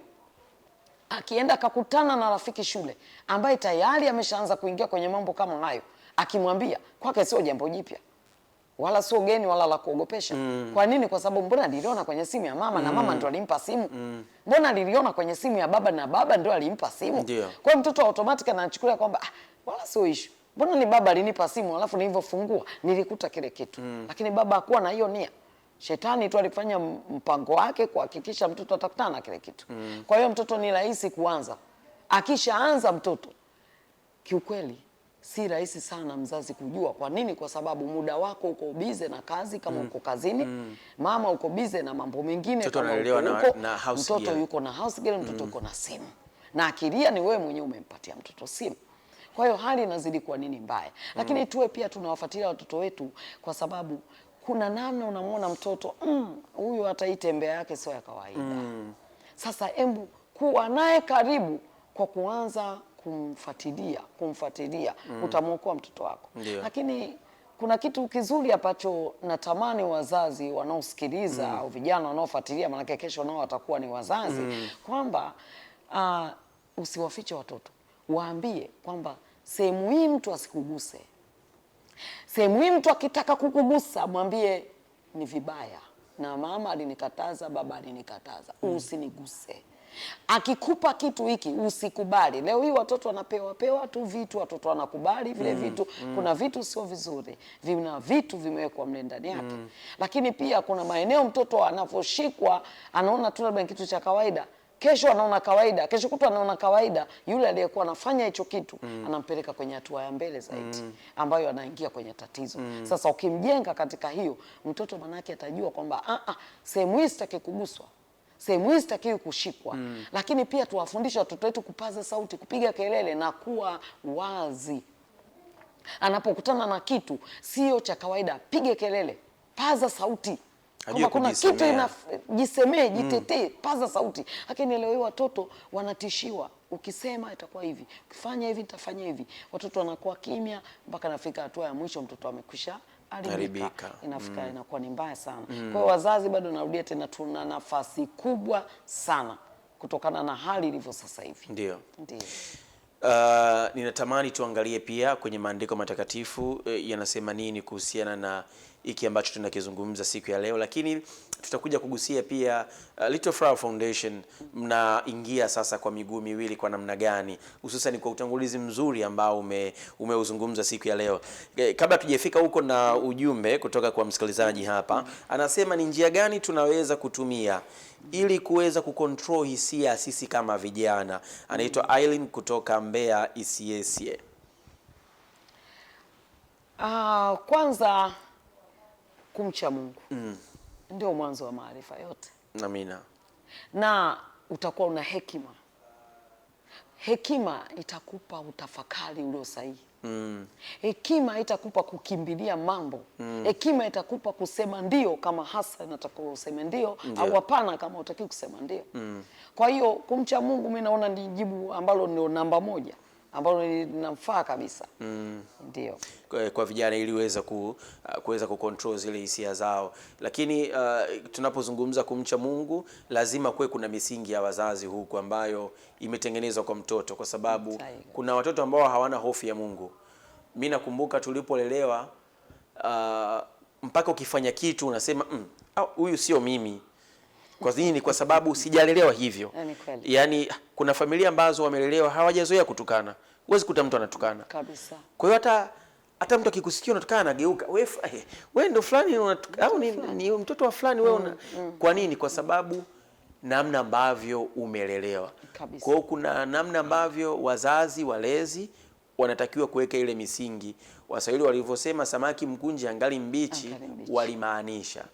Speaker 2: akienda akakutana na rafiki shule ambaye tayari ameshaanza kuingia kwenye mambo kama hayo, akimwambia kwake sio jambo jipya. Wala sio geni wala la kuogopesha. Kwa nini? Kwa sababu mbona niliona kwenye simu ya mama na mama ndo alimpa simu. Mbona niliona kwenye simu ya baba na baba ndo alimpa simu. Kwa hiyo mtoto automatic anachukulia kwamba wala sio issue. Mbona ni baba alinipa simu alafu nilivyofungua nilikuta kile kitu. Lakini baba hakuwa na hiyo nia. Shetani tu alifanya mpango wake kuhakikisha mtoto atakutana na kile kitu. Kwa hiyo mtoto ni rahisi kuanza. Akishaanza mtoto, kiukweli si rahisi sana mzazi kujua. Kwa nini? Kwa sababu muda wako uko bize na kazi kama uko kazini, mama uko bize na mambo mengine,
Speaker 1: mtoto
Speaker 2: analelewa
Speaker 1: na house
Speaker 2: mtoto yuko na house girl, mtoto yuko na simu. Na akilia ni wewe mwenyewe umempatia mtoto simu. Kwa hiyo hali inazidi kuwa nini mbaya. Lakini tuwe pia tunawafuatilia watoto wetu, kwa sababu kuna namna unamuona mtoto huyu hata hii tembea yake sio ya kawaida. Sasa hebu kuwa naye karibu kwa kuanza kumfuatilia utamuokoa mtoto wako. Lakini kuna kitu kizuri ambacho natamani wazazi wanaosikiliza au vijana wanaofuatilia, maana kesho nao watakuwa ni wazazi, kwamba usiwafiche watoto. Waambie kwamba sehemu hii mtu asikuguse. Sehemu hii mtu akitaka kukugusa mwambie ni vibaya. Na mama alinikataza, baba alinikataza. Usiniguse. Akikupa kitu hiki usikubali. Leo hii watoto wanapewa tu vitu, watoto wanakubali vile vitu. Kuna vitu sio vizuri. Vina vitu vimewekwa mle ndani yake. Lakini pia kuna maeneo mtoto anaposhikwa anaona tu labda kitu cha kawaida. Kesho anaona kawaida, kesho kutwa anaona kawaida. Yule aliyekuwa anafanya hicho kitu anampeleka kwenye hatua ya mbele zaidi, ambayo anaingia kwenye tatizo. Sasa ukimjenga katika hiyo, mtoto manake atajua kwamba sehemu hii sitaki kuguswa, sehemu hii sitaki kushikwa. Lakini pia tuwafundishe watoto wetu kupaza sauti, kupiga kelele na kuwa wazi. Anapokutana na kitu sio cha kawaida, pige kelele, paza sauti. Kama kuna kitu jisemee, jitetee, paza sauti. Lakini leo hii watoto wanatishiwa, ukisema itakuwa hivi, ukifanya hivi nitafanya hivi. Watoto wanakuwa kimya mpaka nafika hatua ya mwisho mtoto amekwisha haribika. Inafika inakuwa ni mbaya sana. Kwa hiyo wazazi, bado narudia tena, tuna nafasi kubwa sana kutokana na hali ilivyo sasa hivi.
Speaker 1: Ndio. Ninatamani tuangalie pia kwenye maandiko matakatifu yanasema nini kuhusiana na hiki ambacho tunakizungumza siku ya leo, lakini tutakuja kugusia pia Little Flower Foundation mnaingia sasa kwa miguu miwili kwa namna gani, hususan kwa utangulizi mzuri ambao umeuzungumza siku ya leo. Kabla tujafika huko, na ujumbe kutoka kwa msikilizaji hapa anasema ni njia gani tunaweza kutumia ili kuweza kucontrol hisia sisi kama vijana. Anaitwa Aileen kutoka Mbeya Isiesie.
Speaker 2: Kwanza kumcha Mungu ndio mwanzo wa maarifa yote.
Speaker 1: Amina.
Speaker 2: Na utakuwa una hekima. Hekima itakupa utafakari ulio sahihi. Hekima itakupa kukimbilia mambo. Hekima itakupa kusema ndio kama hasa inatakiwa useme ndio, au hapana kama utaki kusema ndio. Kwa hiyo kumcha Mungu mimi naona ni jibu ambalo ndio namba moja, ambalo linamfaa kabisa. Ndio.
Speaker 1: Kwa vijana ili kuweza kucontrol zile hisia zao. Lakini tunapozungumza kumcha Mungu lazima kuwe kuna misingi ya wazazi huku ambayo imetengenezwa kwa mtoto, kwa sababu kuna watoto ambao hawana hofu ya Mungu. Mimi nakumbuka tulipolelewa mpaka ukifanya kitu unasema huyu sio mimi. Kwa nini? Kwa sababu sijalelewa hivyo. Yaani kuna familia ambazo wamelelewa hawajazoea kutukana. Huwezi kuta mtu anatukana
Speaker 2: kabisa.
Speaker 1: Kwa hiyo hata mtu akikusikia unatukana anageuka. Wewe ndio fulani au ni mtoto wa fulani wewe Kwa nini? Kwa sababu namna ambavyo umelelewa. Kwa hiyo kuna namna ambavyo wazazi, walezi wanatakiwa kuweka ile misingi. Waswahili walivyosema samaki mkunje angali mbichi, walimaanisha.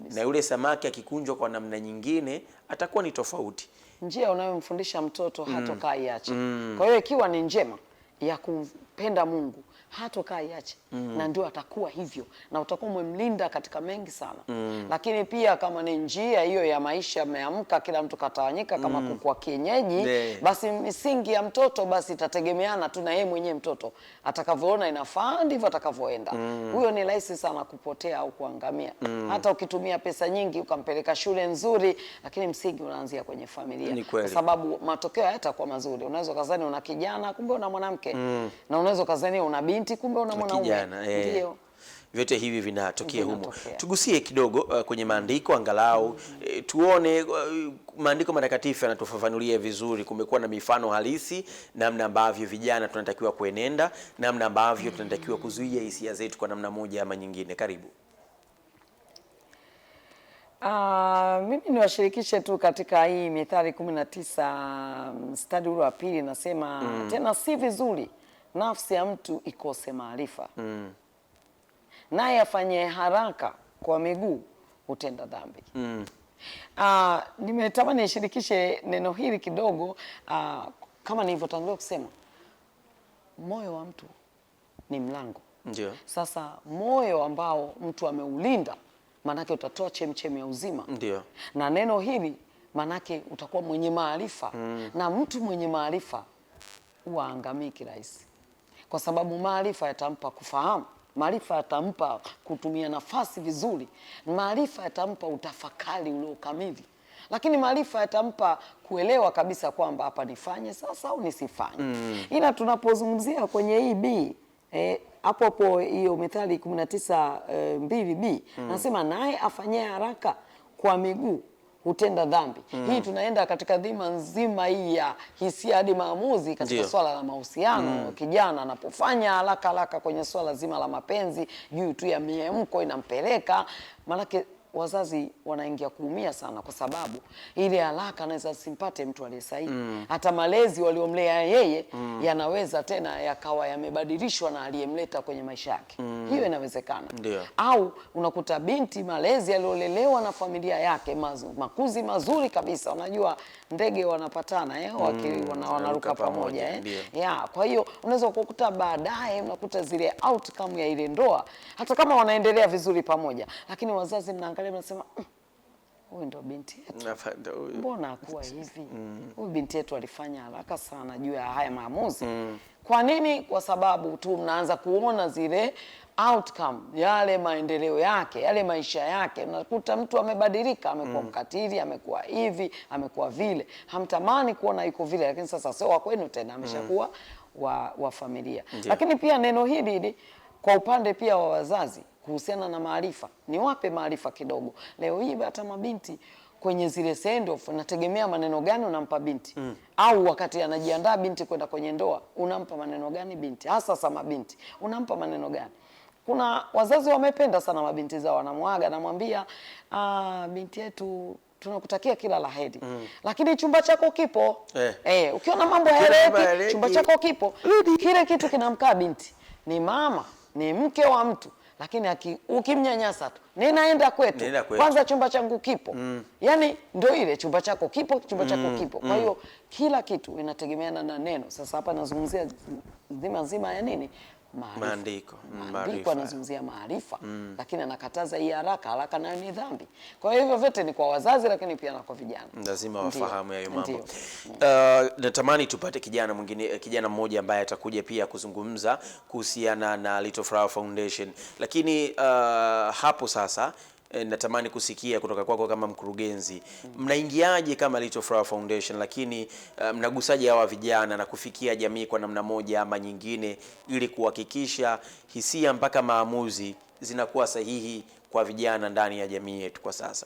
Speaker 1: Na yule samaki akikunjwa kwa namna nyingine atakuwa ni tofauti.
Speaker 2: Njia unayomfundisha mtoto hatokaa iache. Kwa hiyo ikiwa ni njema ya kumpenda Mungu, hatokaa iache na ndio atakuwa hivyo, na utakuwa umemlinda katika mengi sana. Lakini pia kama ni njia hiyo ya maisha, ameamka kila mtu katawanyika kama kuku wa kienyeji, basi misingi ya mtoto basi itategemeana tu na yeye mwenyewe mtoto atakavyoona inafaa ndivyo atakavyoenda. Huyo ni rahisi sana kupotea au kuangamia. Hata ukitumia pesa nyingi ukampeleka shule nzuri, lakini msingi unaanzia kwenye familia, kwa sababu matokeo hayatakuwa mazuri. Unaweza kazani una kijana kumbe una mwanamke, na unaweza kazani una binti kumbe una mwanaume. Ndio
Speaker 1: vyote hivi vinatokea humo. Tugusie kidogo kwenye maandiko angalau tuone maandiko matakatifu yanatufafanulia vizuri. Kumekuwa na mifano halisi namna ambavyo vijana tunatakiwa kuenenda, namna ambavyo tunatakiwa kuzuia hisia zetu kwa namna moja ama nyingine. Karibu.
Speaker 2: Mimi niwashirikishe tu katika hii Mithali 19 mstari ule wa pili, nasema tena si vizuri nafsi ya mtu ikose maarifa, naye afanye haraka kwa miguu hutenda dhambi. Nimetamani nishirikishe neno hili kidogo. Kama nilivyotangulia kusema, moyo wa mtu ni mlango.
Speaker 1: Ndio.
Speaker 2: Sasa moyo ambao mtu ameulinda, manake utatoa chemchemi ya uzima.
Speaker 1: Ndio.
Speaker 2: Na neno hili manake utakuwa mwenye maarifa, na mtu mwenye maarifa huangamii kirahisi, kwa sababu maarifa yatampa kufahamu, maarifa yatampa kutumia nafasi vizuri, maarifa yatampa utafakari ulio kamili, lakini maarifa yatampa kuelewa kabisa kwamba hapa nifanye sasa au nisifanye. Ila tunapozungumzia kwenye hii B, hapo hiyo Mithali 19:2b nasema naye afanyie haraka kwa miguu hutenda dhambi. Hii tunaenda katika dhima nzima hii ya hisia hadi maamuzi katika swala la mahusiano. Kijana anapofanya haraka kwenye swala zima la mapenzi juu tu ya miemko inampeleka, manake wazazi wanaingia kuumia sana, kwa sababu ile haraka anaweza simpate mtu aliye sahihi. Hata malezi waliomlea yeye yanaweza tena yakawa yamebadilishwa na aliyemleta kwenye maisha yake. Hiyo inawezekana. Au unakuta binti malezi aliolelewa na familia yake, makuzi mazuri kabisa. Unajua ndege wanapatana wanaruka pamoja kwa hiyo unaweza kukuta baadaye unakuta zile outcome ya ile ndoa, hata kama wanaendelea vizuri pamoja, lakini wazazi mnaangalia mnasema huyu ndo binti yetu, mbona hakuwa hivi? Huyu binti yetu alifanya haraka sana juu ya haya maamuzi. Kwa nini? Kwa sababu tu mnaanza kuona zile outcome, yale maendeleo yake, yale maisha yake. Unakuta mtu amebadilika, amekuwa mkatili, amekuwa hivi, amekuwa vile. Hamtamani kuona yuko vile, lakini sasa sio wa kwenu tena, ameshakuwa wa familia. Lakini pia neno hili kwa upande pia wa wazazi kuhusiana na maarifa, niwape maarifa kidogo. Leo hii hata mabinti kwenye zile send off, nategemea maneno gani unampa binti, au wakati anajiandaa binti kwenda kwenye ndoa unampa maneno gani binti, hasa sama binti unampa maneno gani? Kuna wazazi wamependa sana mabinti zao, wanamwaga, namwambia binti yetu tunakutakia kila la heri, lakini chumba chako kipo. Ukiona mambo hayaeleweki, chumba chako kipo. Kile kitu kinamkaa binti, ni mama, ni mke wa mtu, lakini ukimnyanyasa tu, ninaenda kwetu. Kwanza chumba changu kipo. Yani ndio ile chumba chako kipo, chumba chako kipo. Kwa hiyo kila kitu inategemeana na neno. Sasa hapa nazungumzia nzima ya nini? Maandiko anazungumzia maarifa, lakini anakataza hii haraka nayo ni dhambi. Kwa hiyo hivyo vyote ni kwa wazazi, lakini pia na kwa vijana. Lazima wafahamu hayo mambo. Natamani tupate kijana mmoja ambaye atakuja pia kuzungumza kuhusiana na Little Flower Foundation. Lakini hapo sasa natamani kusikia kutoka kwako kama mkurugenzi, mnaingiaje kama Little Flower Foundation, lakini mnagusaje hawa vijana na kufikia jamii kwa namna moja ama nyingine, ili kuhakikisha hisia mpaka maamuzi zinakuwa sahihi kwa vijana ndani ya jamii yetu kwa sasa?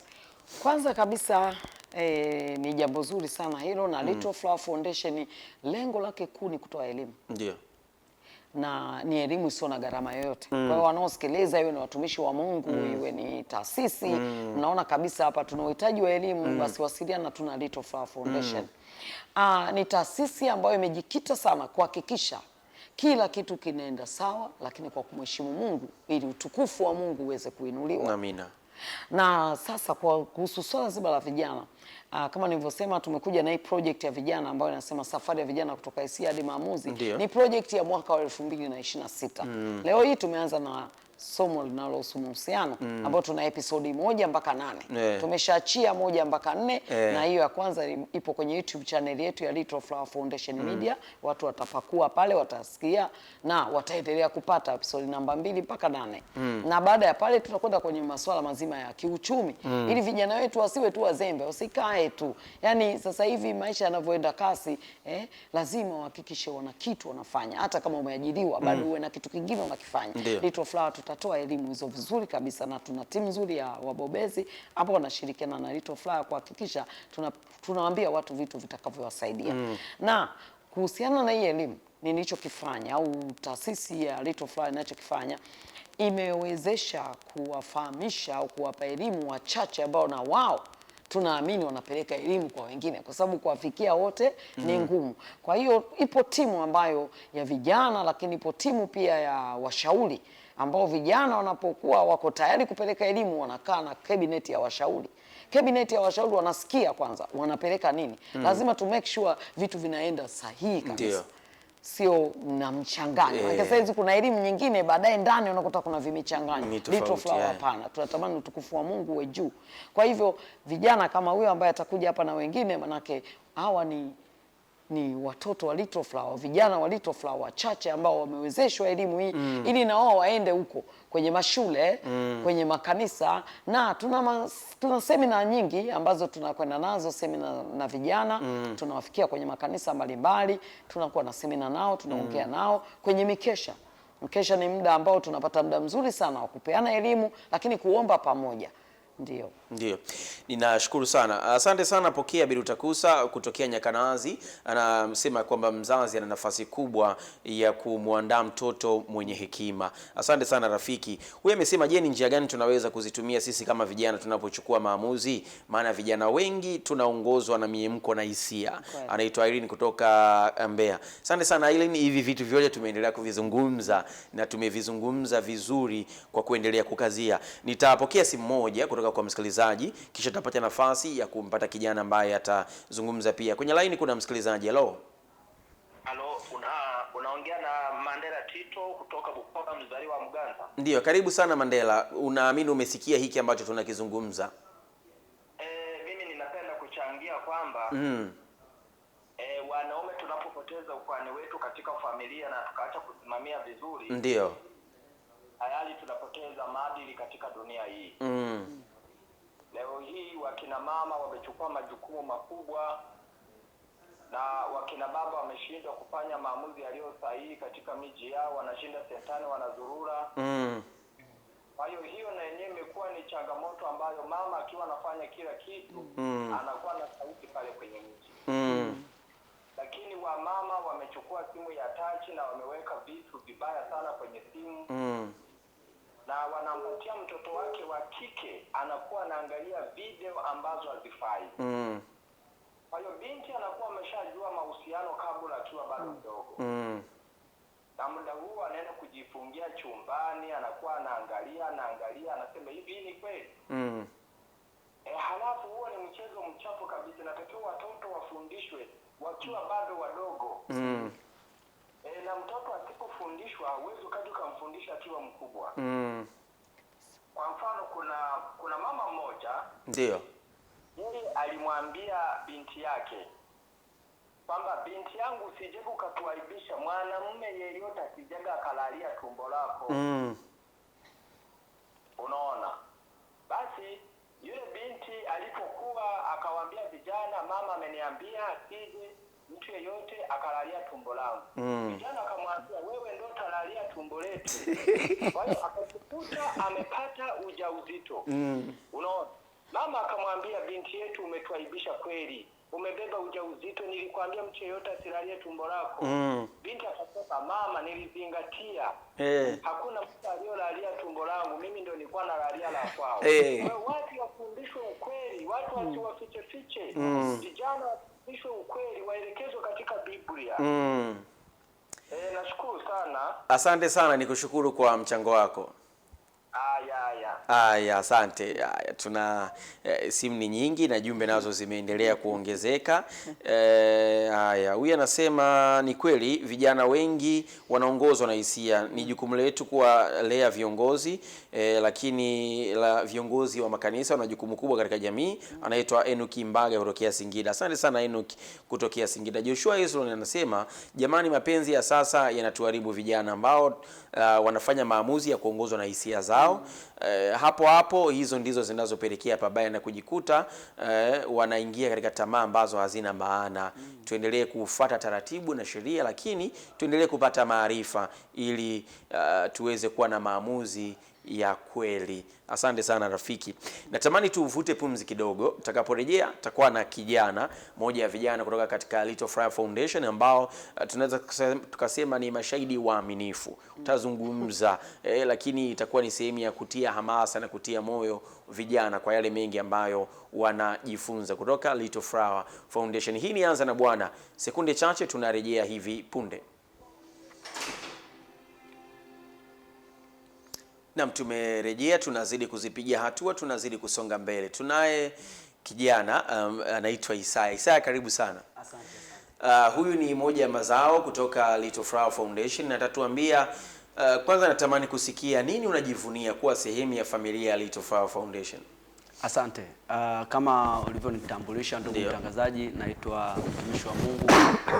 Speaker 2: Kwanza kabisa ni jambo zuri sana hilo, na Little Flower Foundation lengo lake kuu ni kutoa elimu. Ndio. Na ni elimu isiyo na gharama yoyote. Kwa hiyo wanaosikiliza, iwe ni watumishi wa Mungu, iwe ni taasisi, unaona kabisa hapa tuna uhitaji wa elimu, basi wasiliana tuna Little Flower Foundation. Ni taasisi ambayo imejikita sana kuhakikisha kila kitu kinaenda sawa, lakini kwa kumheshimu Mungu, ili utukufu wa Mungu uweze kuinuliwa. Amina. Na sasa kwa kuhusu swala zima la vijana, kama nilivyosema, tumekuja na hii project ya vijana ambayo inasema safari ya vijana kutoka hisia hadi maamuzi.
Speaker 1: Ndiyo.
Speaker 2: Ni project ya mwaka wa 2026. Leo hii tumeanza na somo linalohusu mahusiano ambao tuna episodi 1 mpaka 8. Tumeshaachia 1 mpaka 4 na hiyo ya kwanza ipo kwenye YouTube channel yetu ya Little Flower Foundation Media. Watu watapakua pale, watasikia na wataendelea kupata episodi namba 2 mpaka 8. Na baada ya pale tutakwenda kwenye masuala mazima ya kiuchumi ili vijana wetu wasiwe tu wazembe, wasikae tu. Yaani sasa hivi maisha yanavyoenda kasi, lazima wahakikishe wana kitu wanafanya. Hata kama umeajiriwa bado uwe na kitu kingine unakifanya. Little Flower tutatoa elimu hizo vizuri kabisa, na tuna timu nzuri ya wabobezi ambao wanashirikiana na Little Flower kuhakikisha tunawaambia watu vitu vitakavyowasaidia. Na kuhusiana na hii elimu nilichokifanya au taasisi ya Little Flower inachokifanya, imewezesha kuwafahamisha au kuwapa elimu wachache ambao na wao tunaamini wanapeleka elimu kwa wengine, kwa sababu kuwafikia wote ni ngumu. Kwa hiyo ipo timu ambayo ya vijana, lakini ipo timu pia ya washauri ambao vijana wanapokuwa wako tayari kupeleka elimu wanakaa na cabinet ya washauri. Cabinet ya washauri wanasikia kwanza wanapeleka nini. Lazima to make sure vitu vinaenda sahihi kabisa. Sio na mchanganyo. Sasa hizi kuna elimu nyingine baadaye ndani unakuta kuna vimichanganyo. Little Flower hapana. Tunatamani utukufu wa Mungu uwe juu. Kwa hivyo vijana kama huyo ambaye atakuja hapa na wengine, manake hawa ni watoto wa Little Flower, vijana wa Little Flower wachache ambao wamewezeshwa elimu hii ili na wao waende huko kwenye mashule, kwenye makanisa, na tuna semina nyingi ambazo tunakwenda nazo, semina na vijana, tunawafikia kwenye makanisa mbalimbali, tunakuwa na semina nao, tunaongea nao kwenye mikesha. Mkesha ni muda ambao tunapata muda mzuri sana wa kupeana elimu, lakini kuomba pamoja. Ndio.
Speaker 1: Ninashukuru sana. Asante sana Pokea Birutakusa kutokea Nyakanazi. Anasema kwamba mzazi ana nafasi kubwa ya kumwandaa mtoto mwenye hekima. Asante sana rafiki. Huyu amesema, je, ni njia gani tunaweza kuzitumia sisi kama vijana tunapochukua maamuzi? Maana vijana wengi tunaongozwa na miemko na hisia. Anaitwa Irene kutoka Mbeya. Asante sana Irene, hivi vitu vyote tumeendelea kuvizungumza na tumevizungumza vizuri kwa kuendelea kukazia. Nitapokea simu moja kutoka kwa msikilizaji, kisha tutapata nafasi ya kumpata kijana ambaye atazungumza pia. Kwenye line kuna msikilizaji. Hello.
Speaker 3: Halo, unaongea na Mandela Tito kutoka Bukoba, mzaliwa wa Mganza.
Speaker 1: Ndio, karibu sana Mandela. Unaamini umesikia hiki ambacho tunakizungumza?
Speaker 3: Mimi ninapenda kuchangia kwamba wanaume tunapopoteza ukwani wetu katika familia na tukaacha kusimamia vizuri,
Speaker 1: ndio
Speaker 3: hayali tunapoteza maadili katika dunia hii. Leo hii wakina mama wamechukua majukumu makubwa na wakina baba wameshindwa kufanya maamuzi yaliyo sahihi katika miji yao, wanashinda sentani, wanazurura. Kwa hiyo hiyo na yenyewe imekuwa ni changamoto ambayo mama akiwa anafanya kila kitu anakuwa na sauti pale kwenye mji. Lakini wamama wamechukua simu ya touch na wameweka vitu vibaya sana kwenye simu. Na wanampatia mtoto wake wa kike anakuwa anaangalia video ambazo hazifai. Kwa hiyo binti anakuwa ameshajua mahusiano kabla akiwa bado mdogo. Na muda huu anaenda kujifungia chumbani, anakuwa anaangalia, anasema hivi ni kweli? Halafu huo ni mchezo mchafu kabisa. Natakiwa watoto wafundishwe wakiwa bado wadogo. Na mtoto asipofundishwa huwezi ukaja ukamfundisha akiwa mkubwa. Kwa mfano kuna mama mmoja,
Speaker 1: ndio,
Speaker 3: yeye alimwambia binti yake kwamba, binti yangu, usije ukatuaibisha, mwanamume yeyote asijaga akalalia tumbo lako. Unaona? Basi yule binti alipokuwa akawaambia vijana, mama ameniambia asije mtu yeyote akalalia tumbo langu. Vijana akamwambia, wewe ndio utalalia tumbo letu. Kwa hiyo akakukuta amepata ujauzito. Unaona? Mama akamwambia, binti yetu, umetuaibisha kweli, umebeba ujauzito, nilikwambia mtu yeyote asilalie tumbo lako. Binti akasema, mama, nilizingatia. Hakuna mtu aliyolalia tumbo langu, mimi ndio nilikuwa nalalia la kwao. Watu wafundishwe ukweli, watu wasiwafiche fiche. Vijana wafundishwe ukweli, waelekezwe katika Biblia. Nashukuru sana.
Speaker 1: Asante sana, nikushukuru kwa mchango wako.
Speaker 3: Ya.
Speaker 1: Aya, asante. Aya, tuna simu ni nyingi na jumbe nazo zimeendelea kuongezeka. Haya, huyu anasema ni kweli vijana wengi wanaongozwa na hisia. Ni jukumu letu kuwalea viongozi, lakini viongozi wa makanisa wana jukumu kubwa katika jamii. Anaitwa Enoki Mbaga kutokea Singida. Asante sana Enoki kutokea Singida. Joshua Israel anasema jamani, mapenzi ya sasa yanatuharibu vijana ambao wanafanya maamuzi ya kuongozwa na hisia zao. Hapo hizo ndizo zinazopelekea pabaya na kujikuta wanaingia katika tamaa ambazo hazina maana. Tuendelee kufuata taratibu na sheria, lakini tuendelee kupata maarifa ili tuweze kuwa na maamuzi ya kweli. Asante sana rafiki. Natamani tuvute pumzi kidogo. Tutakaporejea tutakuwa na kijana moja ya vijana kutoka katika Little Fire Foundation ambao tunaweza tukasema ni mashahidi waaminifu. Tutazungumza lakini itakuwa ni sehemu ya kutia hamasa na kutia moyo vijana kwa yale mengi ambayo wanajifunza kutoka Little Fire Foundation. Hii ni Anza na Bwana. Sekunde chache tunarejea hivi punde. Na tumerejea, tunazidi kuzipigia hatua, tunazidi kusonga mbele. Tunaye kijana anaitwa Isaya. Isaya, karibu sana.
Speaker 4: Asante.
Speaker 1: Huyu ni moja ya mazao kutoka Little Flower Foundation na atatuambia kwanza natamani kusikia nini unajivunia kuwa sehemu ya familia ya Little Flower Foundation.
Speaker 4: Asante. Kama ulivyonitambulisha ndugu mtangazaji, naitwa mtumishi wa Mungu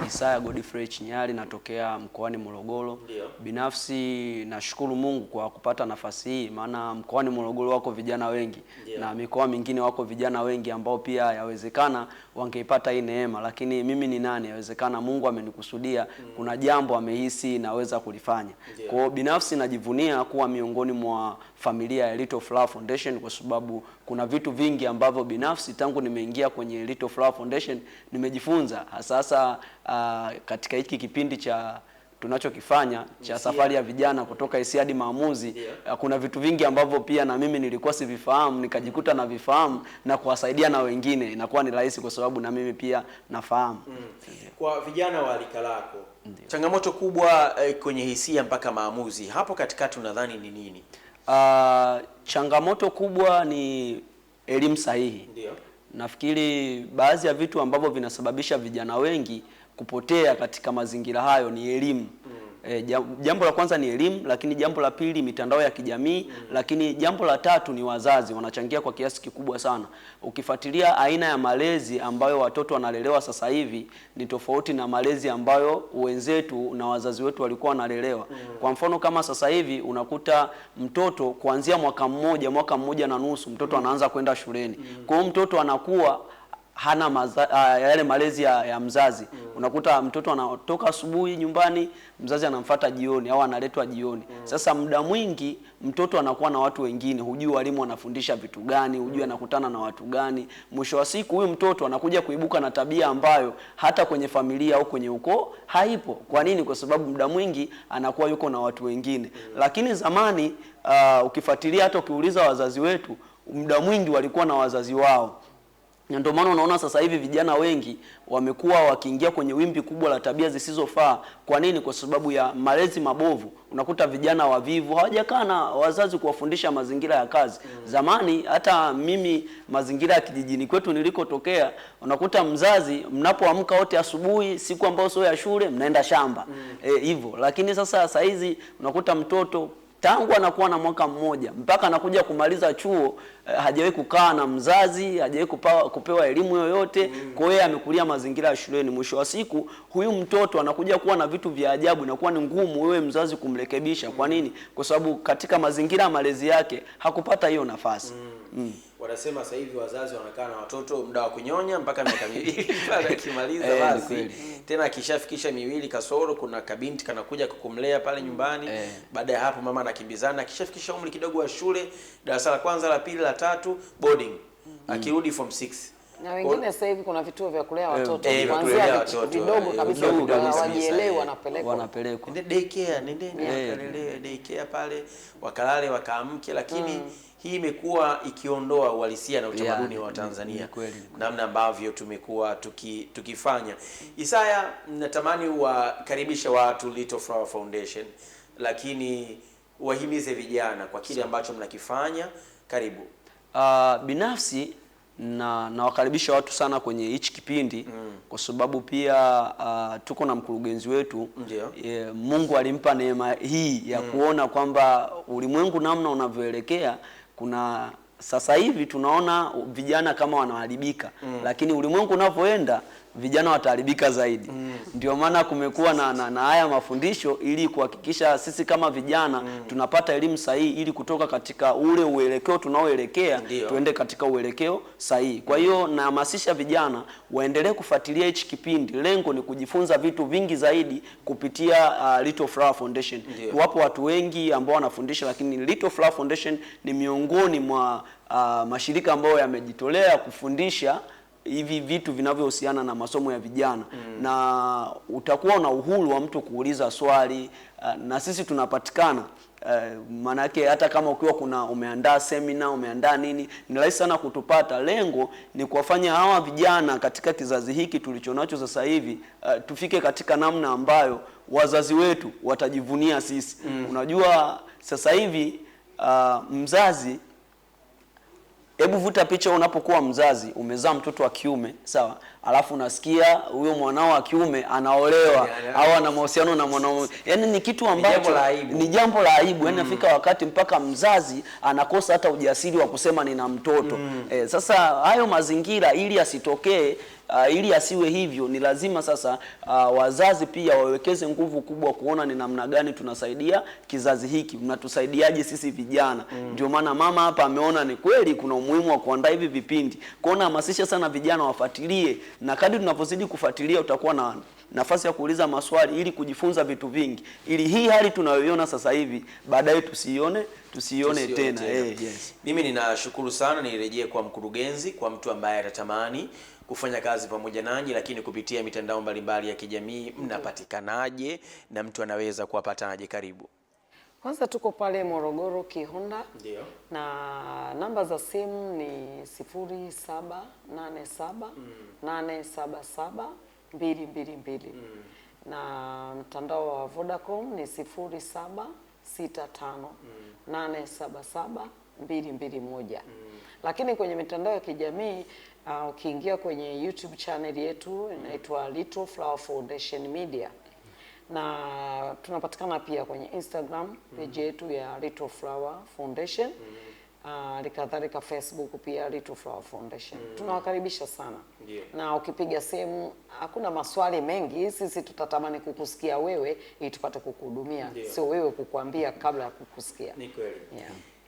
Speaker 4: Isaya Godfrey Chinyali, natokea mkoani Morogoro. Binafsi nashukuru Mungu kwa kupata nafasi hii, maana mkoani Morogoro wako vijana wengi na mikoa mingine wako vijana wengi ambao pia yawezekana wangeipata hii neema, lakini mimi ni nani? Yawezekana Mungu amenikusudia, kuna jambo amehisi naweza kulifanya. Kwa hiyo binafsi najivunia kuwa miongoni mwa familia ya Little Flower Foundation kwa sababu kuna vitu vingi ambavyo binafsi tangu nimeingia kwenye Little Flower Foundation nimejifunza. Sasa katika hiki kipindi cha tunachokifanya cha safari ya vijana kutoka hisia hadi maamuzi, kuna vitu vingi ambavyo pia na mimi nilikuwa sivifahamu, nikajikuta na vifahamu na kuwasaidia na wengine inakuwa ni rahisi kwa sababu na mimi pia nafahamu.
Speaker 1: Kwa vijana wa rika lako, changamoto kubwa kwenye hisia mpaka maamuzi, hapo katikati unadhani ni nini?
Speaker 4: Changamoto kubwa ni elimu sahihi. Nafikiri baadhi ya vitu ambavyo vinasababisha vijana wengi kupotea katika mazingira hayo ni elimu. Jambo la kwanza ni elimu, lakini jambo la pili mitandao ya kijamii, lakini jambo la tatu ni wazazi wanachangia kwa kiasi kikubwa sana. Ukifuatilia aina ya malezi ambayo watoto wanalelewa sasa hivi ni tofauti na malezi ambayo wenzetu na wazazi wetu walikuwa wanalelewa. Kwa mfano kama sasa hivi unakuta mtoto kuanzia mwaka mmoja na nusu mtoto anaanza kwenda shuleni. Kwa hiyo mtoto anakuwa hana yale malezi ya mzazi. Unakuta mtoto anatoka asubuhi nyumbani, mzazi anamfuata jioni au analetwa jioni. Sasa muda mwingi mtoto anakuwa na watu wengine, hujui walimu wanafundisha vitu gani, hujui anakutana na watu gani. Mwisho wa siku huyu mtoto anakuja kuibuka na tabia ambayo hata kwenye familia au kwenye ukoo haipo. Kwa nini? Kwa sababu muda mwingi anakuwa yuko na watu wengine. Lakini zamani ukifuatilia hata ukiuliza wazazi wetu, muda mwingi walikuwa na wazazi wao. Na ndio maana unaona sasa hivi vijana wengi wamekuwa wakiingia kwenye wimbi kubwa la tabia zisizofaa. Kwa nini? Kwa sababu ya malezi mabovu. Unakuta vijana wavivu, hawajakaa na wazazi kuwafundisha mazingira ya kazi. Zamani hata mimi mazingira ya kijijini kwetu nilikotokea, unakuta mzazi mnapoamka wote asubuhi siku ambayo sio ya shule mnaenda shamba. Hivyo. Lakini sasa hizi unakuta mtoto tangu anakuwa na mwaka mmoja mpaka anakuja kumaliza chuo hajawahi kukaa na mzazi, hajawahi kupewa elimu yoyote. Kwa hiyo amekulia mazingira ya shuleni. Mwisho wa siku huyu mtoto anakuja kuwa na vitu vya ajabu, inakuwa ni ngumu wewe mzazi kumrekebisha. Kwa nini? Kwa sababu katika mazingira ya malezi yake hakupata hiyo nafasi.
Speaker 1: Wanasema sasa hivi wazazi wanakaa na watoto muda wa kunyonya mpaka miaka miwili mpaka akimaliza basi. Tena akishafikisha miwili kasoro kuna kabinti kanakuja kukumlea pale nyumbani. Baada ya hapo mama anakimbizana, akishafikisha umri kidogo wa shule, darasa la kwanza, la pili, la tatu, boarding. Akirudi form 6.
Speaker 2: Na wengine sasa hivi kuna vituo vya kulea watoto kuanzia vidogo kabisa, wajielewa wanapelekwa.
Speaker 1: Nende daycare, nende daycare pale wakalale wakaamke, lakini hii imekuwa ikiondoa uhalisia na utamaduni wa Tanzania, namna ambavyo tumekuwa tukifanya. Isaya, natamani wakaribisha watu Little Flower Foundation, lakini wahimize vijana kwa kile ambacho mnakifanya. Karibu.
Speaker 4: Binafsi na nawakaribisha watu sana kwenye hichi kipindi kwa sababu pia tuko na mkurugenzi wetu. Mungu alimpa neema hii ya kuona kwamba ulimwengu namna unavyoelekea, kuna sasa hivi tunaona vijana kama wanaharibika, lakini ulimwengu unavyoenda vijana wataharibika zaidi. Ndio maana kumekuwa na haya mafundisho ili kuhakikisha sisi kama vijana tunapata elimu sahihi ili kutoka katika ule uelekeo tunaoelekea tuende katika uelekeo sahihi. Kwa hiyo nahamasisha vijana waendelee kufuatilia hichi kipindi. Lengo ni kujifunza vitu vingi zaidi kupitia Little Flower Foundation. Wapo watu wengi ambao wanafundisha, lakini Little Flower Foundation ni miongoni mwa mashirika ambayo yamejitolea kufundisha hivi vitu vinavyohusiana na masomo ya vijana. Na utakuwa na uhuru wa mtu kuuliza swali, na sisi tunapatikana. Maana yake hata kama ukiwa umeandaa seminar, umeandaa nini, ni rahisi sana kutupata. Lengo ni kuwafanya hawa vijana katika kizazi hiki tulichonacho sasa hivi tufike katika namna ambayo wazazi wetu watajivunia sisi. Unajua sasa hivi mzazi, hebu vuta picha unapokuwa mzazi, umezaa mtoto wa kiume, sawa? Alafu unasikia huyo mwanao wa kiume anaolewa au ana mahusiano na mwanaume. Yaani ni kitu ambacho ni jambo la aibu. Yaani nafika wakati mpaka mzazi anakosa hata ujasiri wa kusema nina mtoto. Sasa hayo mazingira ili asitokee, ili asiwe hivyo, ni lazima sasa wazazi pia wawekeze nguvu kubwa kuona ni namna gani tunasaidia kizazi hiki, mnatusaidiaje sisi vijana. Ndio maana mama hapa ameona ni kweli kuna umuhimu wa kuandaa hivi vipindi. Kwa hamasisha sana vijana wafuatilie, na kadri tunapozidi kufuatilia utakuwa na nafasi ya kuuliza maswali ili kujifunza vitu vingi, ili hii hali tunayoiona sasa hivi baadaye tusione tena. Yes.
Speaker 1: Mimi ninashukuru sana, nirejee kwa mkurugenzi, kwa mtu ambaye atatamani kufanya kazi pamoja nanyi, lakini kupitia mitandao mbalimbali ya kijamii mnapatikanaje na mtu anaweza kuwapataje? Karibu.
Speaker 2: Kwanza tuko pale Morogoro Kihonda.
Speaker 1: Ndio.
Speaker 2: Na namba za simu ni 0787 877 222. Na mtandao wa Vodacom ni 0765 877 221. Lakini kwenye mitandao ya kijamii ukiingia kwenye YouTube channel yetu inaitwa Little Flower Foundation Media, na tunapatikana pia kwenye Instagram page yetu ya Little Flower Foundation, likadhalika Facebook pia Little Flower Foundation. Tunawakaribisha sana. Na ukipiga simu hakuna maswali mengi, sisi tutatamani kukusikia wewe ili tupate kukuhudumia, sio wewe kukuambia kabla ya kukusikia.
Speaker 1: Ni kweli.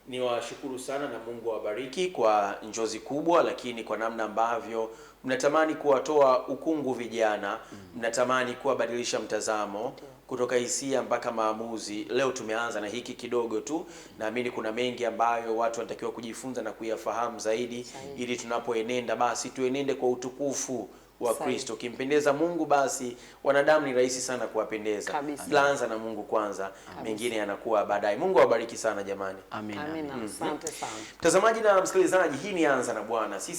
Speaker 1: Niwashukuru sana na Mungu awabariki kwa njozi kubwa, lakini kwa namna ambavyo mnatamani kuwatoa ukungu vijana, mnatamani kuwabadilisha mtazamo kutoka hisia mpaka maamuzi. Leo tumeanza na hiki kidogo tu, naamini kuna mengi ambayo watu wanatakiwa kujifunza na kuyafahamu zaidi, ili tunapoenenda basi tuenende kwa utukufu wa Kristo. Kimpendeza Mungu basi wanadamu ni rahisi sana kuwapendeza. Tuanza na Mungu kwanza, mengine yanakuwa baadaye. Mungu awabariki sana jamani.
Speaker 2: Amina. Asante sana.
Speaker 1: Mtazamaji na msikilizaji, hii ni Anza na Bwana. Sisi